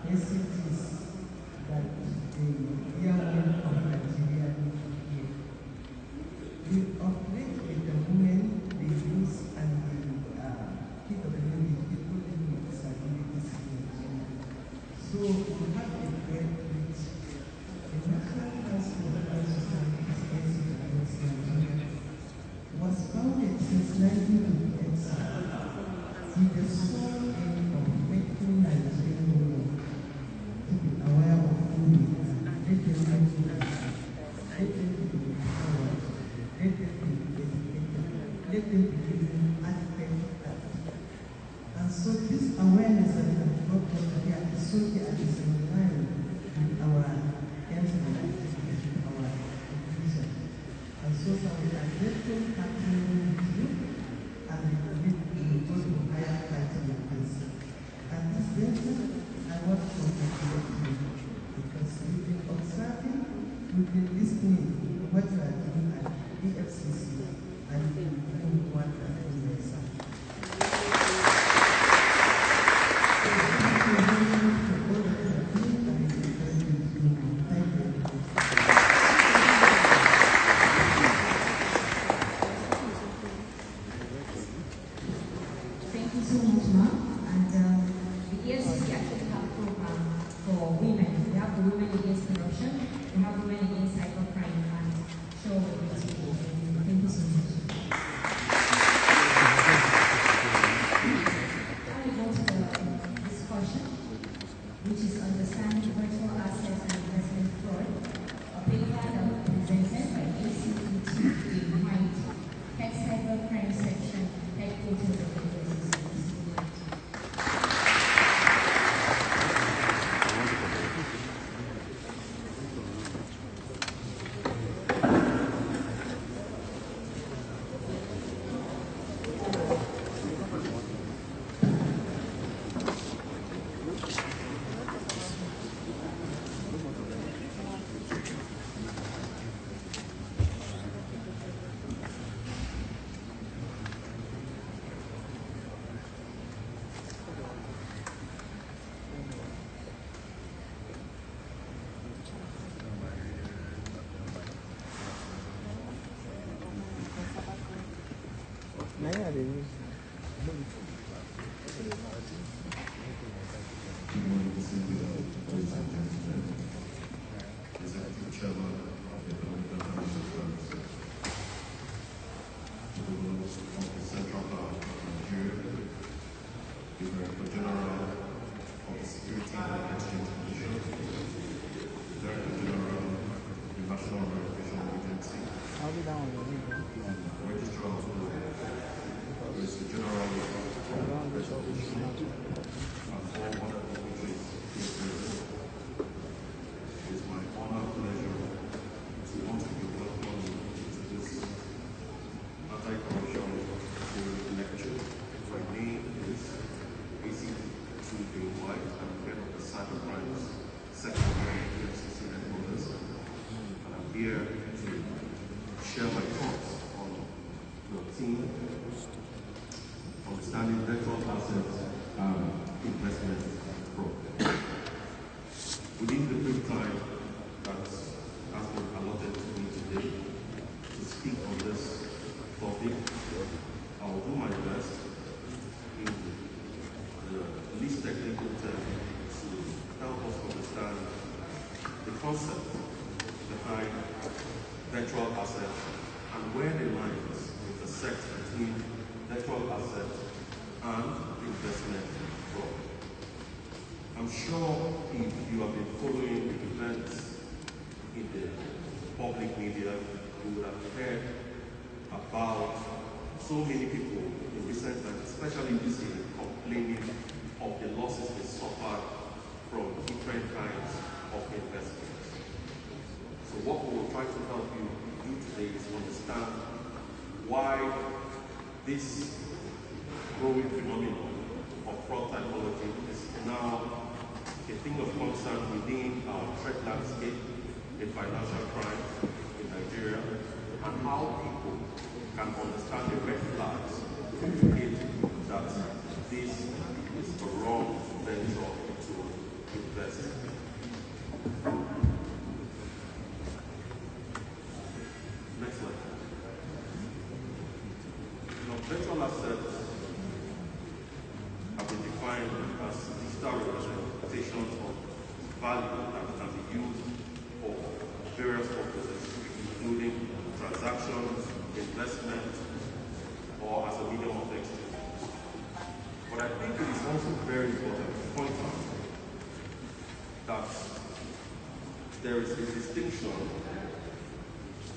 messages that the young of Nigeria need to hear. We operate with the women, the youth, and the people living with disabilities in Nigeria. So we have a great reach. The National Council of Law Societies Nigeria was founded since 1988 with the sole aim of making Nigerian women to be aware of who they are, let them be empowered, let them be educated, let them be given adequate help. And so this awareness that we have brought to here is so that is in line with our aims and activities, our vision. And so far we are grateful partnering with you and we commit to go to higher fighting with this. And this data, I want to congratulate you because we've been observing, we've been listening to what you are doing at EFCC and we've been doing what you are doing yourself. Thank you so much, ma'am. And the EFCC actually have a program for women. We have the Women Against Corruption, we have Women Against Cybercrime, and show what we do. Thank you so much. Now we go to the discussion, which is understanding virtual assets and investment fraud, a paper that was presented by ACPT in Haiti, Head Cybercrime Section, headquarters of the EFCC. within the brief time that has been allotted to me today to speak on this topic, I'll do my best in the least technical term to help us understand the concept behind virtual assets and where the lines intersect between virtual assets and investment fraud. I'm sure if you have been following the events in the public media, you would have heard about so many people in recent times, especially this year, complaining of the losses they suffered from different kinds of investments. So what we will try to help you do today is understand why this growing phenomenon of fraud typology is now a thing of concern within our threat landscape in financial crime in Nigeria, and how people can understand the red flags to indicate that this is the wrong venture to invest. Next slide. Now, virtual assets have been defined as digital representations of value that can be used for various purposes, including transactions, investment, or as a medium of exchange. But I think it is also very important to point out that there is a distinction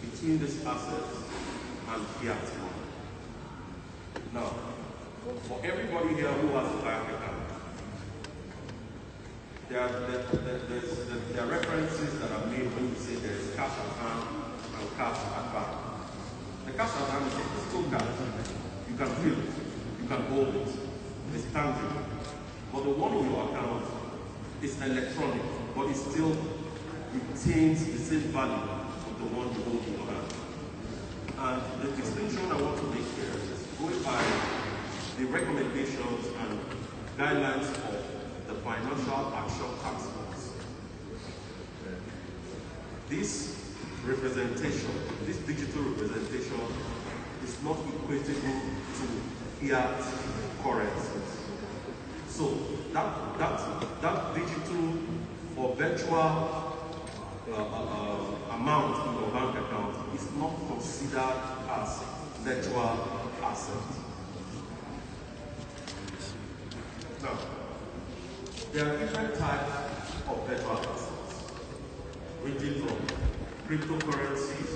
between this asset and fiat money. Now, for everybody here who has a bank account, there are references that are made when you say there is cash at hand and cash at bank. The cash at hand is a physical cash. You can feel it, you can hold it, it's tangible. But the one in your account is electronic, but it still retains the same value of the one you hold in your hand. And the distinction I want to make here is going by the recommendations and guidelines of the Financial Action Task Force. This representation, this digital representation, is not equatable to fiat currencies. So that digital or virtual amount in your bank account is not considered as virtual asset. Now, there are different types of virtual assets, ranging from cryptocurrencies,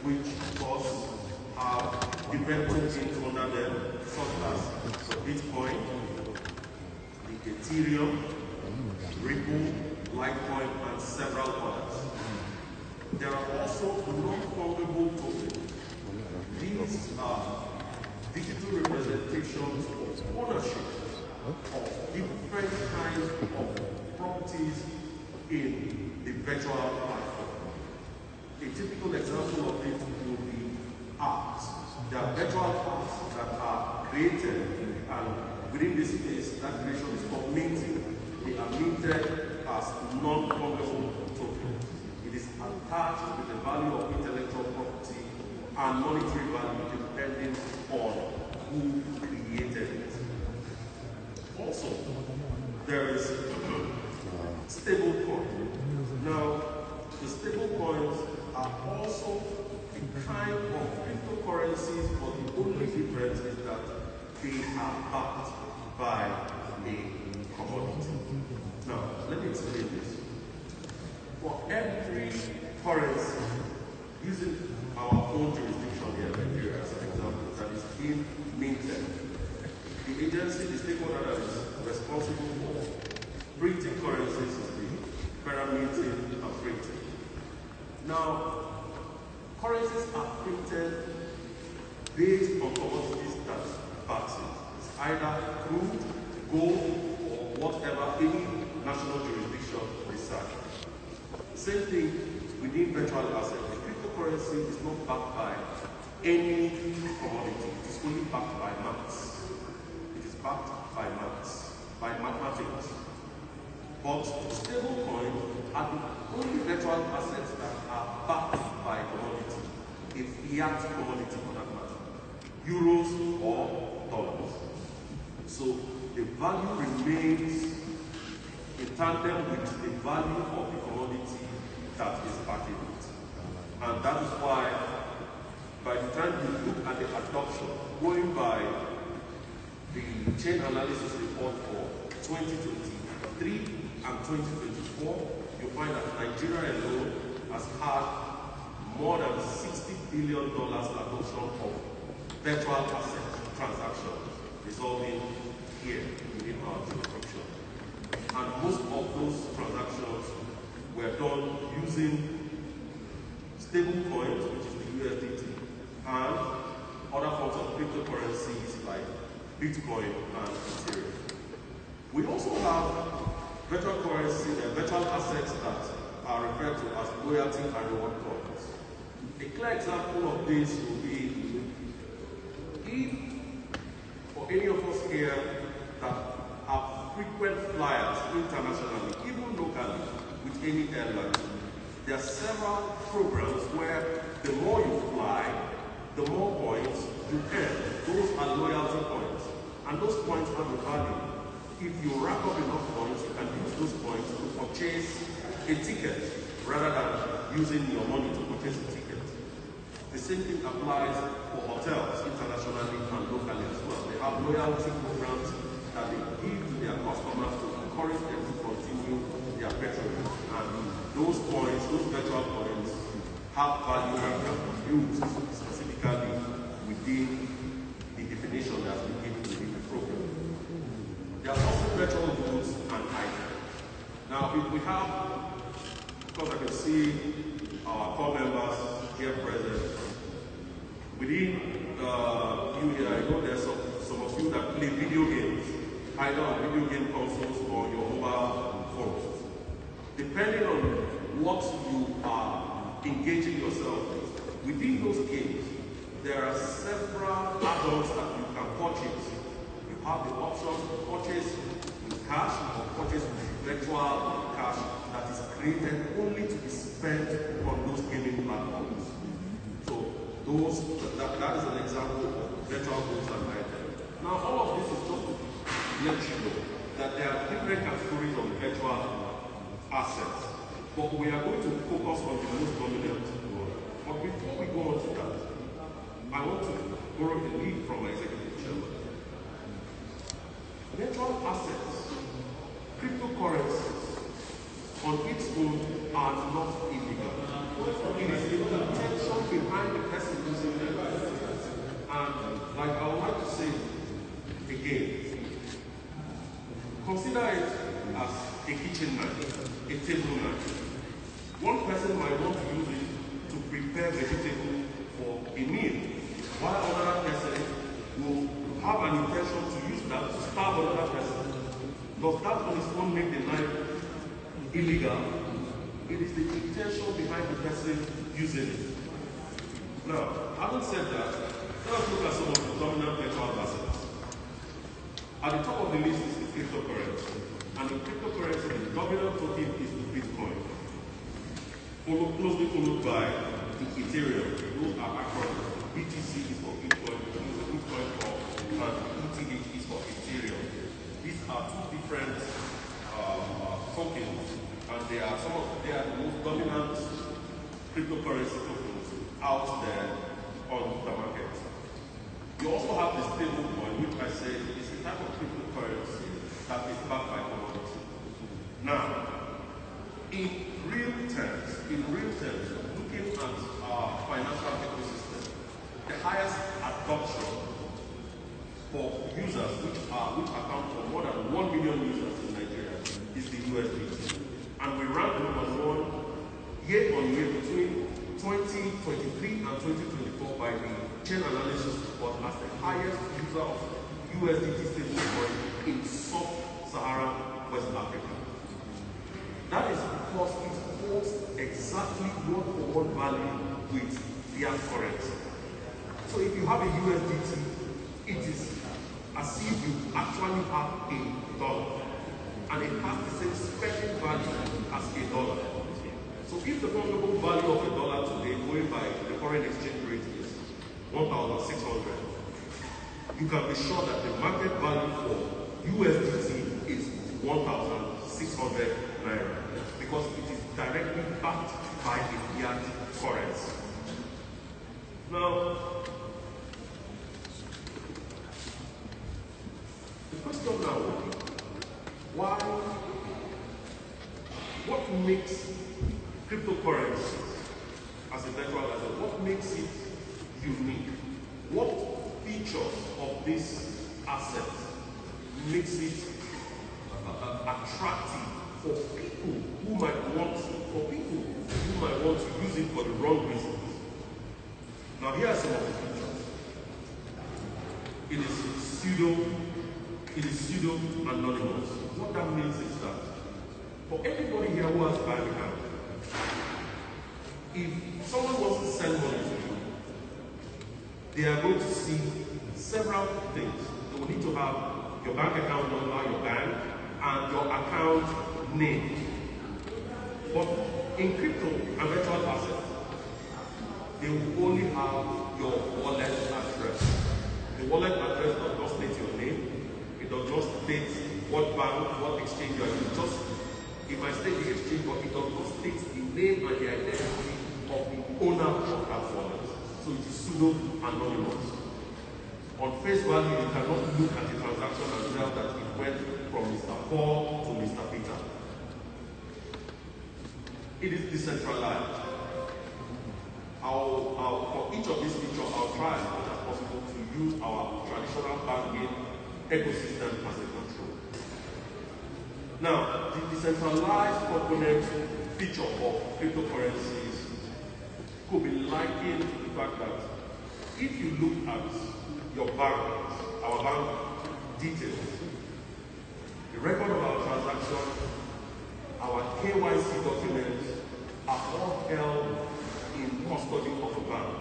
which of course have different tokens under them, such as the Bitcoin, the Ethereum, Ripple, Litecoin, and several others. There are also non-fungible tokens. These are digital representations of ownership of different kinds of properties in the virtual platform. A typical example of it would be art. There are virtual arts that are created, and within this space, that creation is called minting. They are minted as non-fungible tokens. It is attached with the value of intellectual property and monetary value depending on who created it. Also, there is stable coin. Now, the stable coins are also a kind of cryptocurrencies, but the only difference is that they are backed by a commodity. Now, let me explain this. For every currency, using our own jurisdiction here in Nigeria as an example, that is being minted, the agency, the stakeholder that is responsible for printing currencies is the Federal Minting and Printing. Now, currencies are printed based on commodities that backs it. It's either crude, gold, or whatever any national jurisdiction decides. Same thing within virtual assets. The cryptocurrency is not backed by any commodity. It is only backed by maths. It is backed by maths, by mathematics. But stable virtual assets that are backed by commodity, a fiat commodity for that matter, euros or dollars. So the value remains in tandem with the value of the commodity that is backing it. And that is why, by the time you look at the adoption, going by the chain analysis report for 2023 and 2024, you find that Nigeria alone has had more than $60 billion adoption of virtual asset transactions resolving here within our jurisdiction. And most of those transactions were done using stable coins, which is the USDT, and other forms of cryptocurrencies like Bitcoin and Ethereum. We also have virtual currency and virtual assets that are referred to as loyalty and reward coins. A clear example of this will be if, for any of us here that have frequent flyers internationally, even locally, with any airline, there are several programs where the more you fly, the more points you earn. Those are loyalty points. And those points have a value. If you rack up enough points, you can use those points to purchase a ticket rather than using your money to purchase a ticket. The same thing applies for hotels internationally and locally as well. They have loyalty programs that they give to their customers to encourage them to continue their patronage. And those points, those virtual points, have value and can be used specifically within the definition that has been given within the program. There are also virtual goods and items. Now, if we have, of course, I can see our core members here present. Within you here, I know there's some of you that play video games, either on video game consoles or your mobile phones. Depending on what you are engaging yourself with, within those games, there are several add-ons that you can purchase. You have the option to purchase with cash or purchase with virtual cash that is created only to be spent on those gaming platforms. So that is an example of virtual goods and items. Now all of this is just to let you know that there are different categories of virtual assets, but we are going to focus on the most dominant one. But before we go on to that, I want to borrow the lead from my executive chairman. Virtual assets, cryptocurrencies, on its own are not illegal. It is the intention behind the person using them. And like I would like to say again, consider it as a kitchen knife, a table knife. One person might want to use it to prepare vegetable for a meal, while another person will have an intention to use that to starve another person. Does that on its own make the knife illegal? It is the intention behind the person using it. Now, having said that, let us look at some of the dominant virtual assets. At the top of the list is the cryptocurrency. And in cryptocurrency, the dominant token is the Bitcoin. Closely followed by the Ethereum. Those are acronyms. BTC is for Bitcoin, Bitcoin and ETH is for Ethereum. These are two different tokens, and they are the most dominant cryptocurrency tokens out there on the market. You also have the stable coin, which I said is a type of cryptocurrency that is backed by commodity. Now, in real terms, looking at our financial ecosystem, the highest adoption for users, which account for more than 1 million users in Nigeria, is the USDT. And we rank number one year on year between 2023 and 2024 by the chain analysis report as the highest user of USDT stablecoin in sub-Saharan West Africa. That is because it holds exactly one-for-one value with fiat currency. So if you have a USDT, it is as if you actually have a dollar, and it has the same spending value as a dollar. So if 1,600, you can be sure that the market value for USDT is 1,600 naira because it is directly backed by the fiat currency. Now, the question now will be, what makes cryptocurrency as a virtual asset, what makes it unique? What features of this asset makes it attractive for people who might want to use it for the wrong reasons? Now here are some of the features. It is pseudo anonymous. What that means is that for anybody here who has a bank account, if someone wants to send money to you, they are going to see several things. They will need to have your bank account number, your bank, and your account name. But in crypto and virtual assets, they will only have your wallet address. The wallet address does not state your name. It does not state what bank, what exchange you are in. Just, it might state the exchange, but it does not state the name and the identity of the owner of that wallet. So it is pseudo-anonymous. On face value, you cannot look at the transaction and tell that it went from Mr. Paul to Mr. Peter. It is decentralized. For each of these features, I'll try as much as possible to use our traditional banking ecosystem as a control. Now, the decentralized component feature of cryptocurrencies could be likened to the fact that if you look at your bank, our bank details, the record of our transaction, our KYC documents are all held in custody of the bank.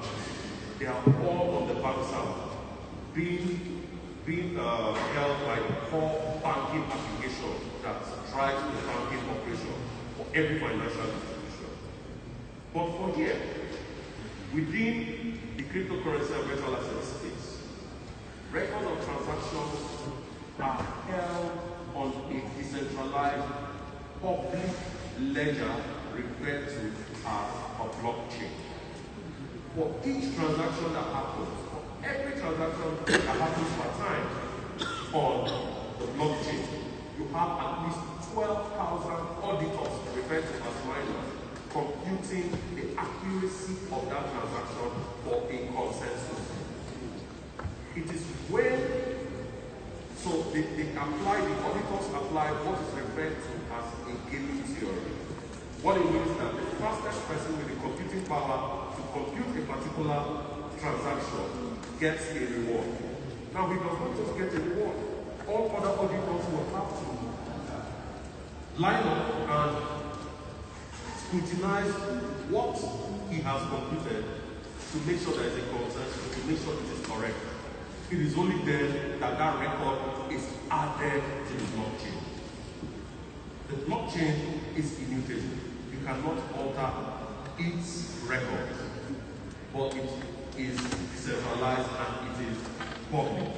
They are all on the bank server, being held by the core banking application that drives the banking operation for every financial institution. But for here, within the cryptocurrency and virtual asset space, records of transactions are held on a decentralized public ledger referred to as a blockchain. For each transaction that happens, for every transaction that happens per time on the blockchain, you have at least 12,000 auditors referred to as miners computing the accuracy of that transaction for a consensus. It is when, so the auditors apply what is referred to as a gaming theory. What it means is that the fastest person with the computing power to compute a particular transaction gets a reward. Now, he does not just get a reward. All other auditors will have to line up and scrutinize what he has computed to make sure there is a consensus, to make sure it is correct. It is only then that that record is added to the blockchain. The blockchain is immutable. You cannot alter its records, but it is decentralized and it is public.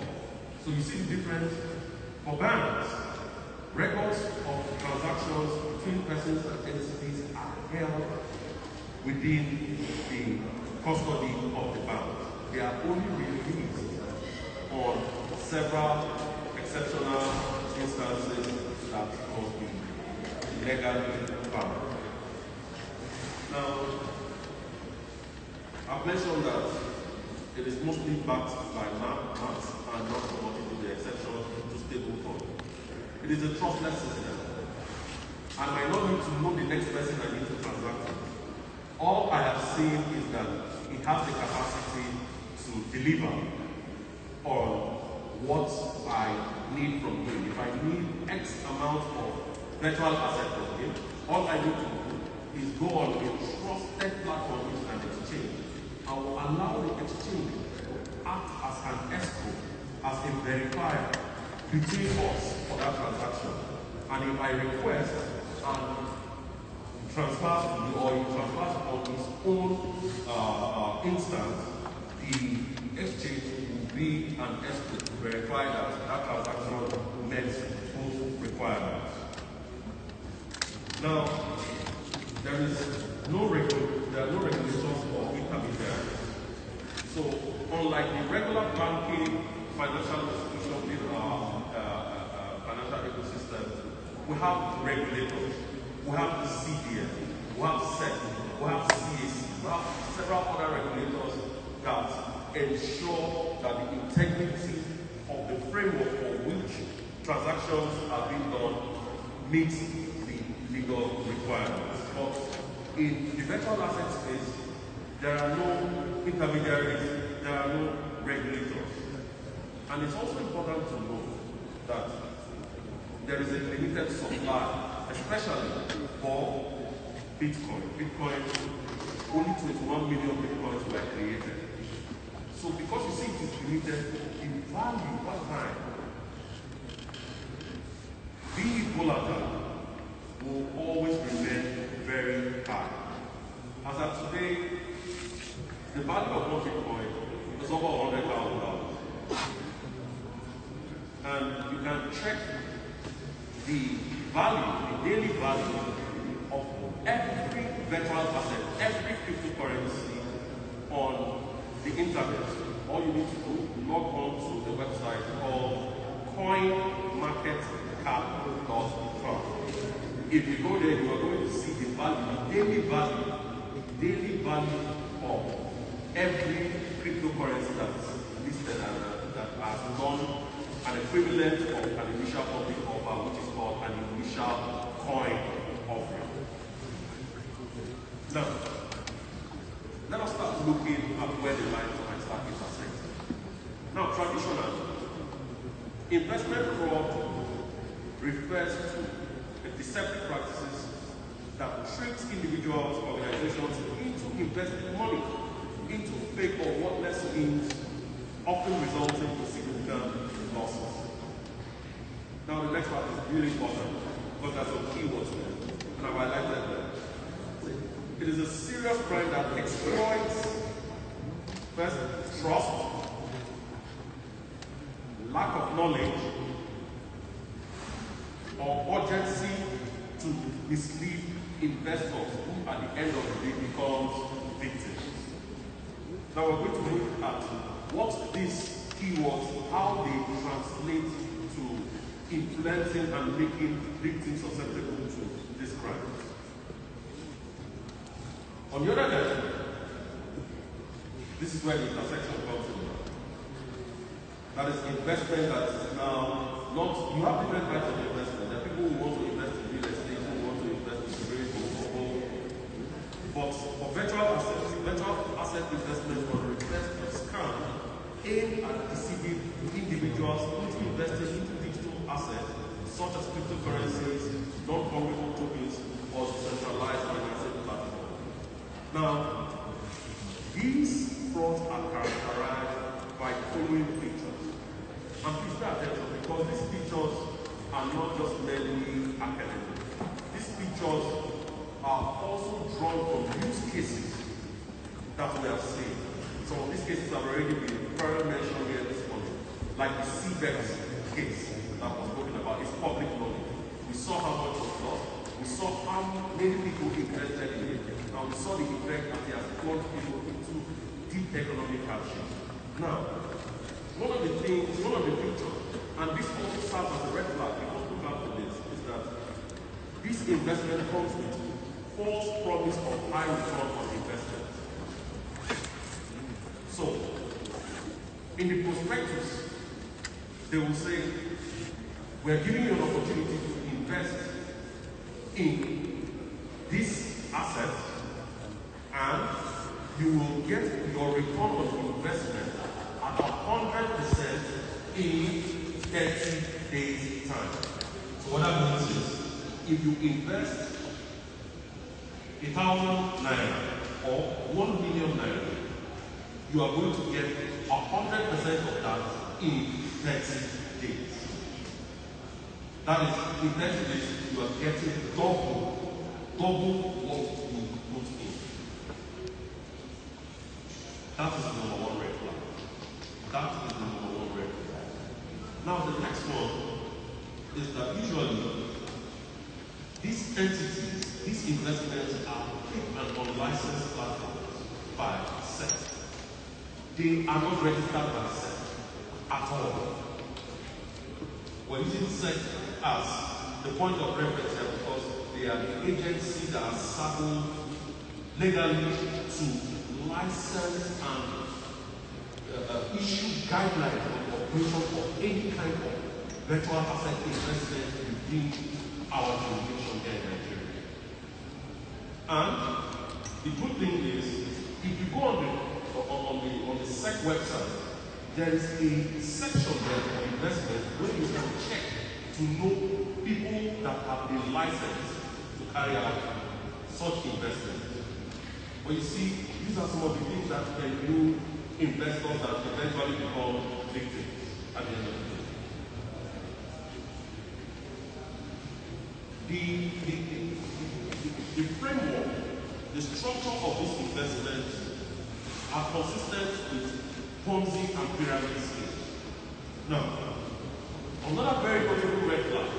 So you see the difference? For banks, records of transactions between persons and entities are held within the custody of the bank. They are only released on several exceptional instances that must be legally bound. Now, I've mentioned that it is mostly backed by maths and not promoted with the exception to stable fund. It is a trustless system. I might not need to know the next person I need to transact with. All I have seen is that it has the capacity to deliver on what I need from him. If I need X amount of virtual asset from him, all I need to do is go on a trusted platform which is an exchange. I will allow the exchange to act as an escrow, as a verifier between us for that transaction. And if I request and transfer to you or he transfers on his own instance the be an escrow to verify that that transaction met both requirements. Now, there are no regulations for intermediaries. So, unlike the regular banking financial institution in our financial ecosystem, we have regulators. We have the CBN, we have SEC, we have CAC, we have several other regulators that ensure that the integrity of the framework for which transactions are being done meets the legal requirements. But in the virtual asset space, there are no intermediaries, there are no regulators. And it's also important to note that there is a limited supply, especially for Bitcoin. Bitcoin, only 21 million Bitcoins were created. So because you see it is limited, the value over time, being volatile, will always remain very high. As of today, the value of one Bitcoin is over $100,000. And you can check the value, the daily value of every virtual asset, every cryptocurrency on the internet. All you need to do, log on to the website called coinmarketcap.com. If you go there, you are going to see the value, the daily value of every cryptocurrency that's listed and that has done an equivalent of an initial public offer, which is called an initial coin offering. Now, let us start looking at where the lines might start intersecting. Now, traditionally, investment fraud refers to deceptive practices that trick individuals, organizations into investing money into fake or worthless schemes, often resulting in significant losses. Now, the next part is really important because there's some keywords there, and I've highlighted them. It is a serious crime that exploits, first, trust, lack of knowledge, or urgency to mislead investors who at the end of the day becomes victims. Now we're going to look at what these keywords, how they translate to influencing and making victims susceptible to this crime. On the other hand, this is where the intersection comes in. That is investment that is now not, you have different types of investment. There are people who want to invest in real estate, who want to invest in trade, but for virtual asset investment or request of scam aimed at deceiving individuals into investing into digital assets such as cryptocurrencies, non-fungible tokens, or decentralized financing platforms. Now, these frauds are characterized by following features. And please pay attention because these features are not just merely academic. These features are also drawn from use cases that we have seen. Some of these cases have already been further mentioned here this morning, like the CBEX case that was spoken about. It's public knowledge. We saw how much was lost. We saw how many people invested in it. And we saw the effect that it has plunged people into deep economic hardship. Now, one of the features, and this also serves as a red flag, we must look out for this, is that this investment comes with false promise of high return on investment. So, in the prospectus, they will say, we're giving you an opportunity to invest in this asset, and you will get your return on investment at 100% in 30 days' time. So what that means is, if you invest 1,000 naira or 1 million naira, you are going to get 100% of that in 30 days. That is, in 30 days, you are getting double what you put in. That is the number one red flag. That is the these investments are fake and unlicensed platforms by SEC. They are not registered by SEC at all. We're using SEC as the point of reference here because they are the agencies that are saddled legally to license and issue guidelines on operation for any kind of virtual asset investment within our jurisdiction here in Nigeria. And the good thing is, if you go on the SEC website, there is a section there for investment where you can check to know people that have been licensed to carry out such investments. But you see, these are some of the things that can do investors that eventually become victims at the end of the day. The framework, the structure of these investments are consistent with Ponzi and pyramid schemes. Now, another very notable red flag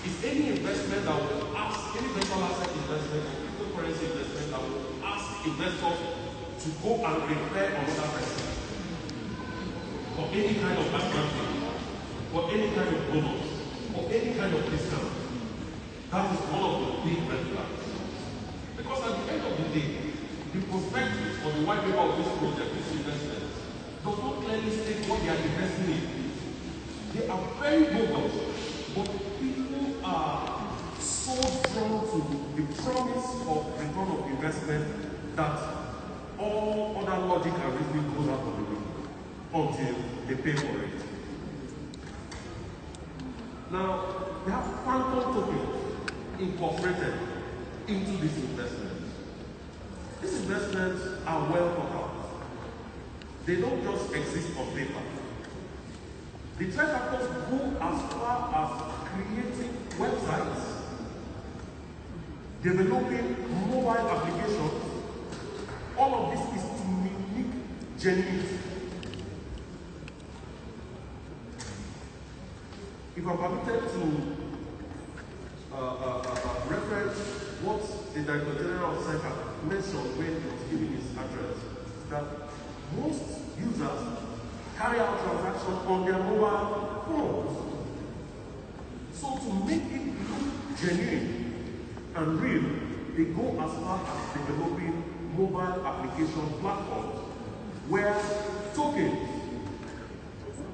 is any investment that will ask, any virtual asset investment or cryptocurrency investment that will ask investors to go and refer another person for any kind of advantage, for any kind of bonus, for any kind of discount. That is one of the big red flags. Because at the end of the day, the prospectus or the white paper of this project, this investment, does not clearly state what they are investing in. They are very bogus, but people are so drawn to the promise of return of investment that all other logic and reasoning goes out of the window until they pay for it. Now, they have phantom tokens incorporated into these investments. These investments are well thought out. They don't just exist on paper. The threat actors go as far as creating websites, developing mobile applications. All of this is to mimic genuinity. If I'm permitted to reference what the Director General of SEC mentioned when he was giving his address, that most users carry out transactions on their mobile phones. So to make it look genuine and real, they go as far as developing mobile application platforms where tokens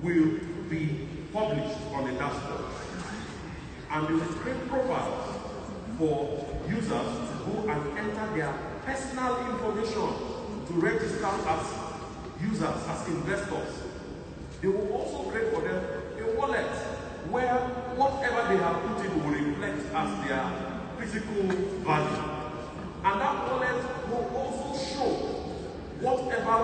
will be published on a dashboard. And they will create profiles for users to go and enter their personal information to register as users, as investors. They will also create for them a wallet where whatever they have put in will reflect as their physical value. And that wallet will also show whatever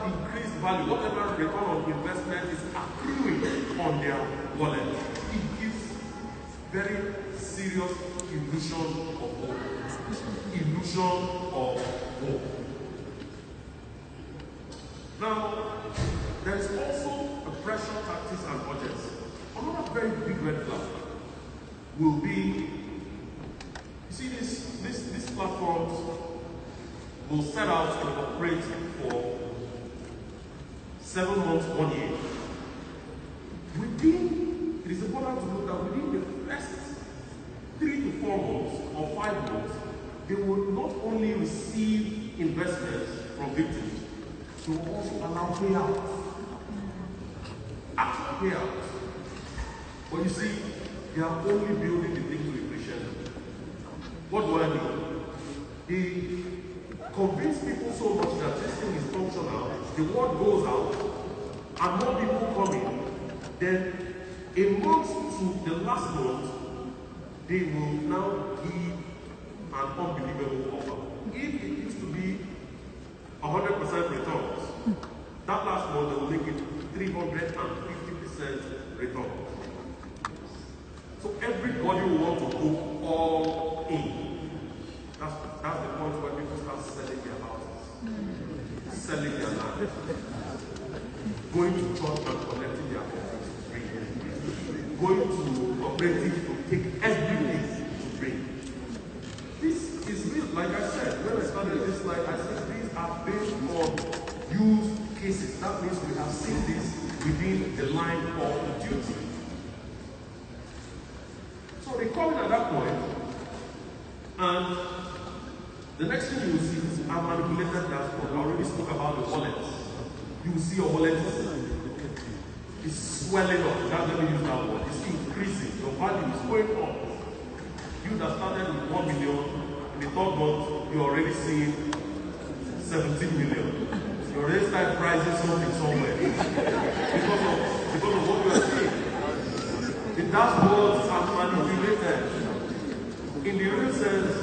increased value, whatever return on investment is accruing on their wallet. It gives very serious illusion of hope. Illusion of hope. Now, there is also a pressure tactics and budgets. Another very big red flag will be, you see, these platforms will set out to operate for 7 months, 1 year. It is important to note that within the first 3 to 4 months or 5 months, they will not only receive investments from victims, they will also allow payouts. Actual payouts. But you see, they are only building the thing to appreciate them. What do I mean? They convince people so much that this thing is functional, the word goes out, and more people come in. Then, a month to the last month, they will now give an unbelievable offer. If it used to be 100% returns, that last month they will make it 350% return. So everybody will want to go all in. That's the point where people start selling their houses, selling their land, going to church and collecting their offerings free, going to cooperative to take everything illicit. That means we have seen this within the line of duty. So they come in at that point, and the next thing you will see is a manipulated dashboard. I already spoke about the wallets. You will see your wallet is swelling up. That's let me use that word. It's increasing. Your value is going up. You that started with 1 million, in the third month, you're already seeing 17 million. You already start pricing something somewhere because of what you are seeing. The dashboards are manipulated. In the real sense,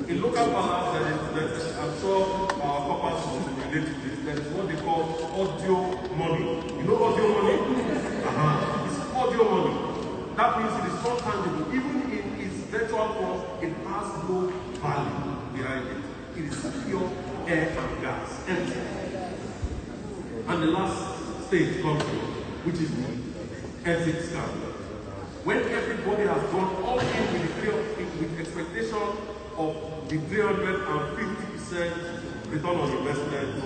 in local balance, I'm sure our corpus will relate to this. There is what they call audio money. You know audio money? It's audio money. That means it is not tangible. Even in its virtual form, it has no value behind it. It is pure air and gas, empty. And the last stage comes in, which is the exit scam. When everybody has gone all in with expectation of the 350% return on investment,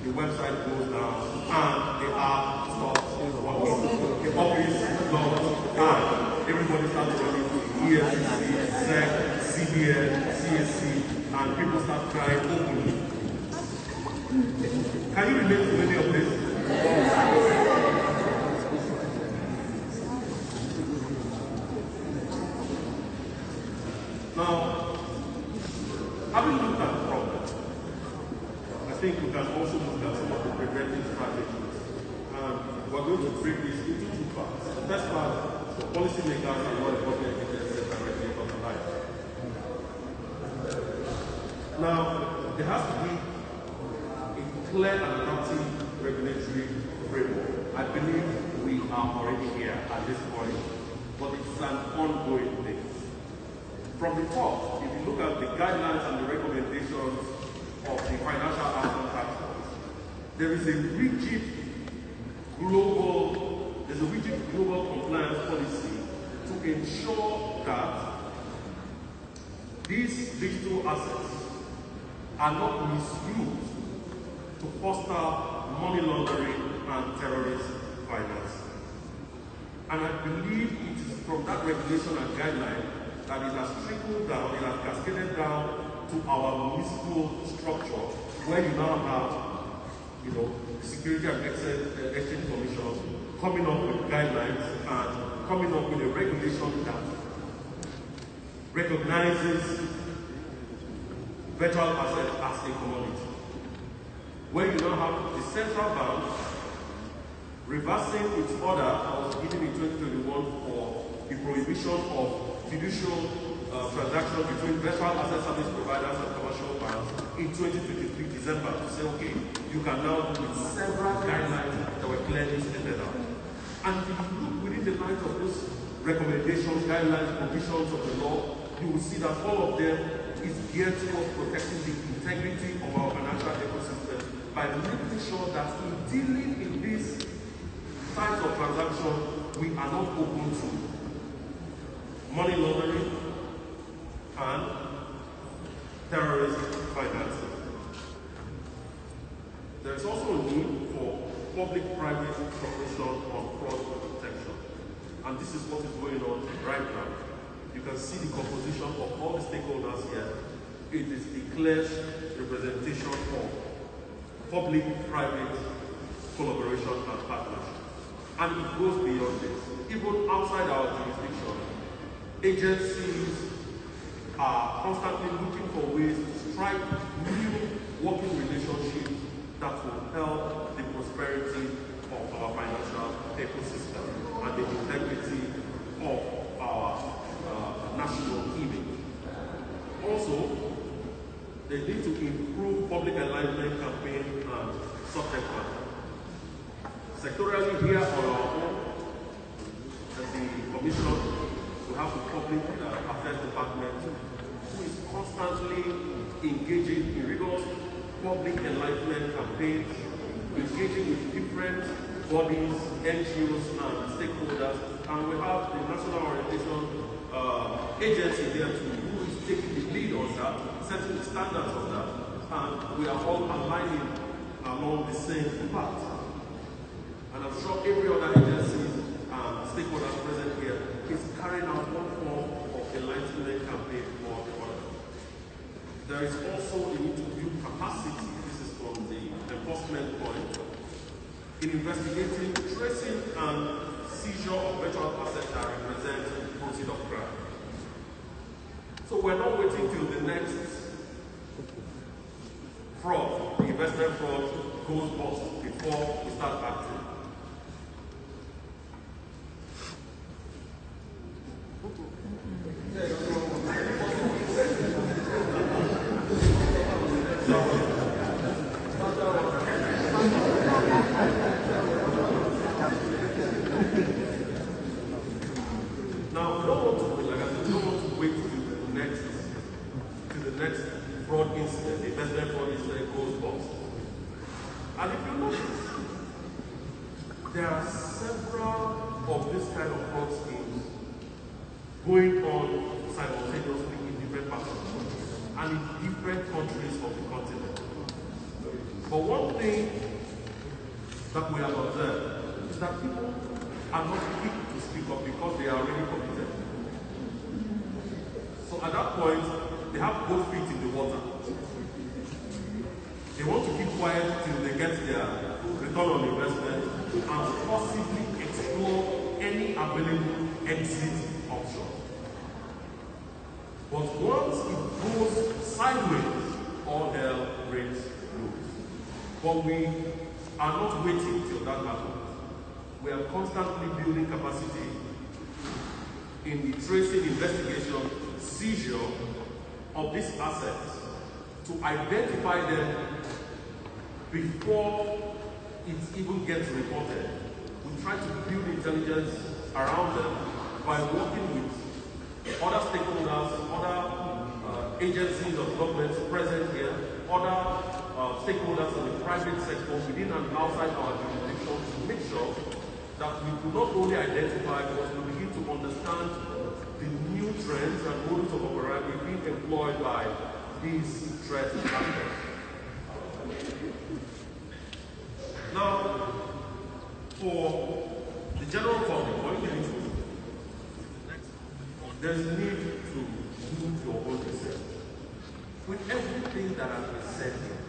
the website goes down and the app stops working. The office goes down. Everybody starts running EFCC, SEC, CBN, CSC, and people start crying openly. Can you relate to any of this? Now, having looked at the problem, I think we can also look at some of the preventive strategies. And we're going to break this into two parts. The first part, the policymakers and what the government agencies directly on the line. Now, there has to be a clear and adaptive regulatory framework. I believe we are already here at this point, but it's an ongoing thing. From the top, if you look at the guidelines and the recommendations of the Financial Action Task Force, there is a rigid global compliance policy to ensure that these digital assets are not misused to foster money laundering and terrorist finance. And I believe it is from that regulation and guideline that it has trickled down, it has cascaded down to our municipal structure, where you now have, Security and Exchange Commission coming up with guidelines and coming up with a regulation that recognizes virtual assets as a commodity. Where you now have the central bank reversing its order that was given in 2021 for the prohibition of fiducial transactions between virtual asset service providers and commercial banks in 2023 December to say, okay, you can now do with several guidelines that were clearly stated out. And if you look within the light of those recommendations, guidelines, provisions of the law, you will see that all of them is geared towards protecting the integrity of our financial ecosystem by making sure that in dealing in these types of transactions, we are not open to money laundering and terrorist financing. There is also a need for public-private cooperation on fraud protection. And this is what is going on right now. You can see the composition of all the stakeholders here. It is a clear representation of public-private collaboration and partnership. And it goes beyond this. Even outside our jurisdiction, agencies are constantly looking for ways to strike new working relationships that will help the prosperity of our financial ecosystem and the integrity of our national image. Also, they need to improve public enlightenment campaign and subject matter. Sectorially here on our own, as the Commission, we have the Public Affairs Department, who is constantly engaging in rigorous public enlightenment campaigns, engaging with different bodies, NGOs, and stakeholders. And we have the National Orientation Agency there too, who is taking the lead on that, setting the standards of that. And we are all aligning along the same path. And I'm sure every other agency and stakeholders present here is carrying out one form of enlightenment campaign or the other. There is also a need to build capacity, this is from the enforcement point, in investigating, tracing, and seizure of virtual assets that represent proceeds of crime. So we're not waiting till the next fraud, the investment fraud, goes bust before we start acting. Now, we don't want to, like I said, we don't want to wait till the next fraud incident, the investment fraud incident goes bust. And if you notice, there are several of this kind of fraud schemes going on simultaneously in different parts of the world and in different countries of the continent. But one thing that we have observed is that people are not quick to speak up because they are already committed. So at that point, they have both feet in the water. They want to keep quiet till they get their return on investment and possibly explore any available exit option. But once it goes sideways, all hell breaks loose. But we are not waiting till that happens. We are constantly building capacity in the tracing, investigation, seizure of these assets to identify them before it even gets reported. We try to build intelligence around them by working with other stakeholders, other agencies of government present here, other stakeholders in the private sector within and outside our jurisdiction to make sure that we do not only identify, but we begin to understand the new trends and modus of operandi being employed by these threat actors. Now, for the general public, what you need to do, there's a need to do your own research. With everything that has been said here,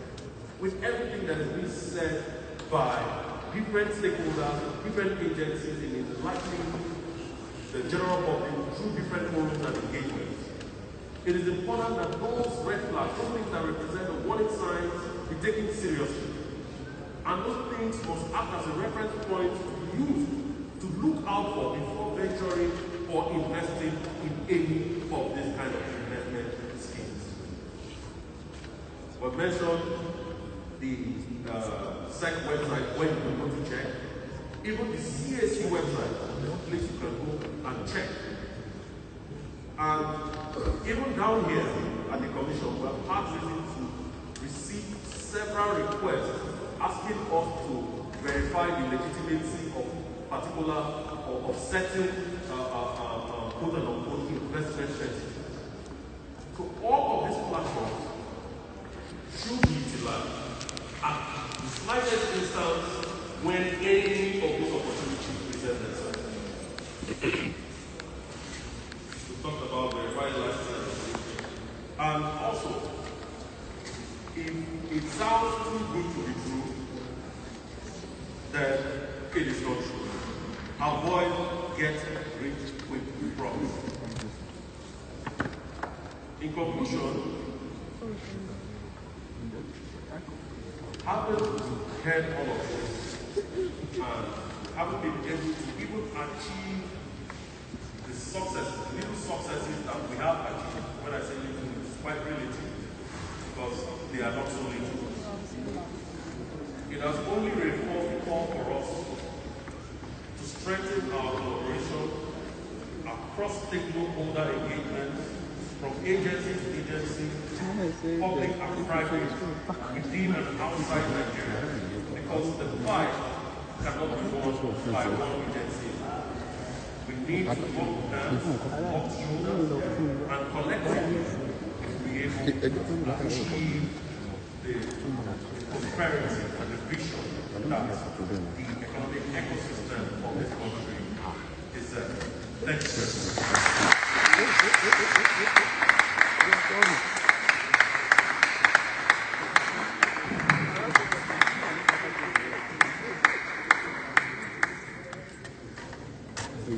with everything that has been said by different stakeholders, different agencies in enlightening the general public through different forums and engagements, it is important that those red flags, those things that represent the warning signs, be taken seriously. And those things must act as a reference point to be used to look out for before venturing or investing in any of this kind of investment schemes. We've mentioned the SEC website where you can go to check. Even the CAC website is a place you can go and check. And even down here at the Commission, we have had reason to receive several requests asking us to verify the legitimacy of particular or of certain quote unquote investment entities. So all of these platforms should be utilized at the slightest instance when any of those opportunities present themselves. We talked about verified license. And also, if it sounds too good to be true, then it is not true. Avoid get rich quick problems. In conclusion, having heard all of this and having been able to even achieve the successes, little successes that we have achieved, when I say little, it's quite relative because they are not so little. It has only reinforced the call for us to strengthen our collaboration across stakeholder engagement from agency to agency, public and private, within and outside Nigeria, because the fight cannot be won by one agency. We need to work hands, work shoulders, and collectively be able to achieve the prosperity and the vision that the economic ecosystem of this country deserves. Thank you, sir.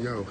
Yo.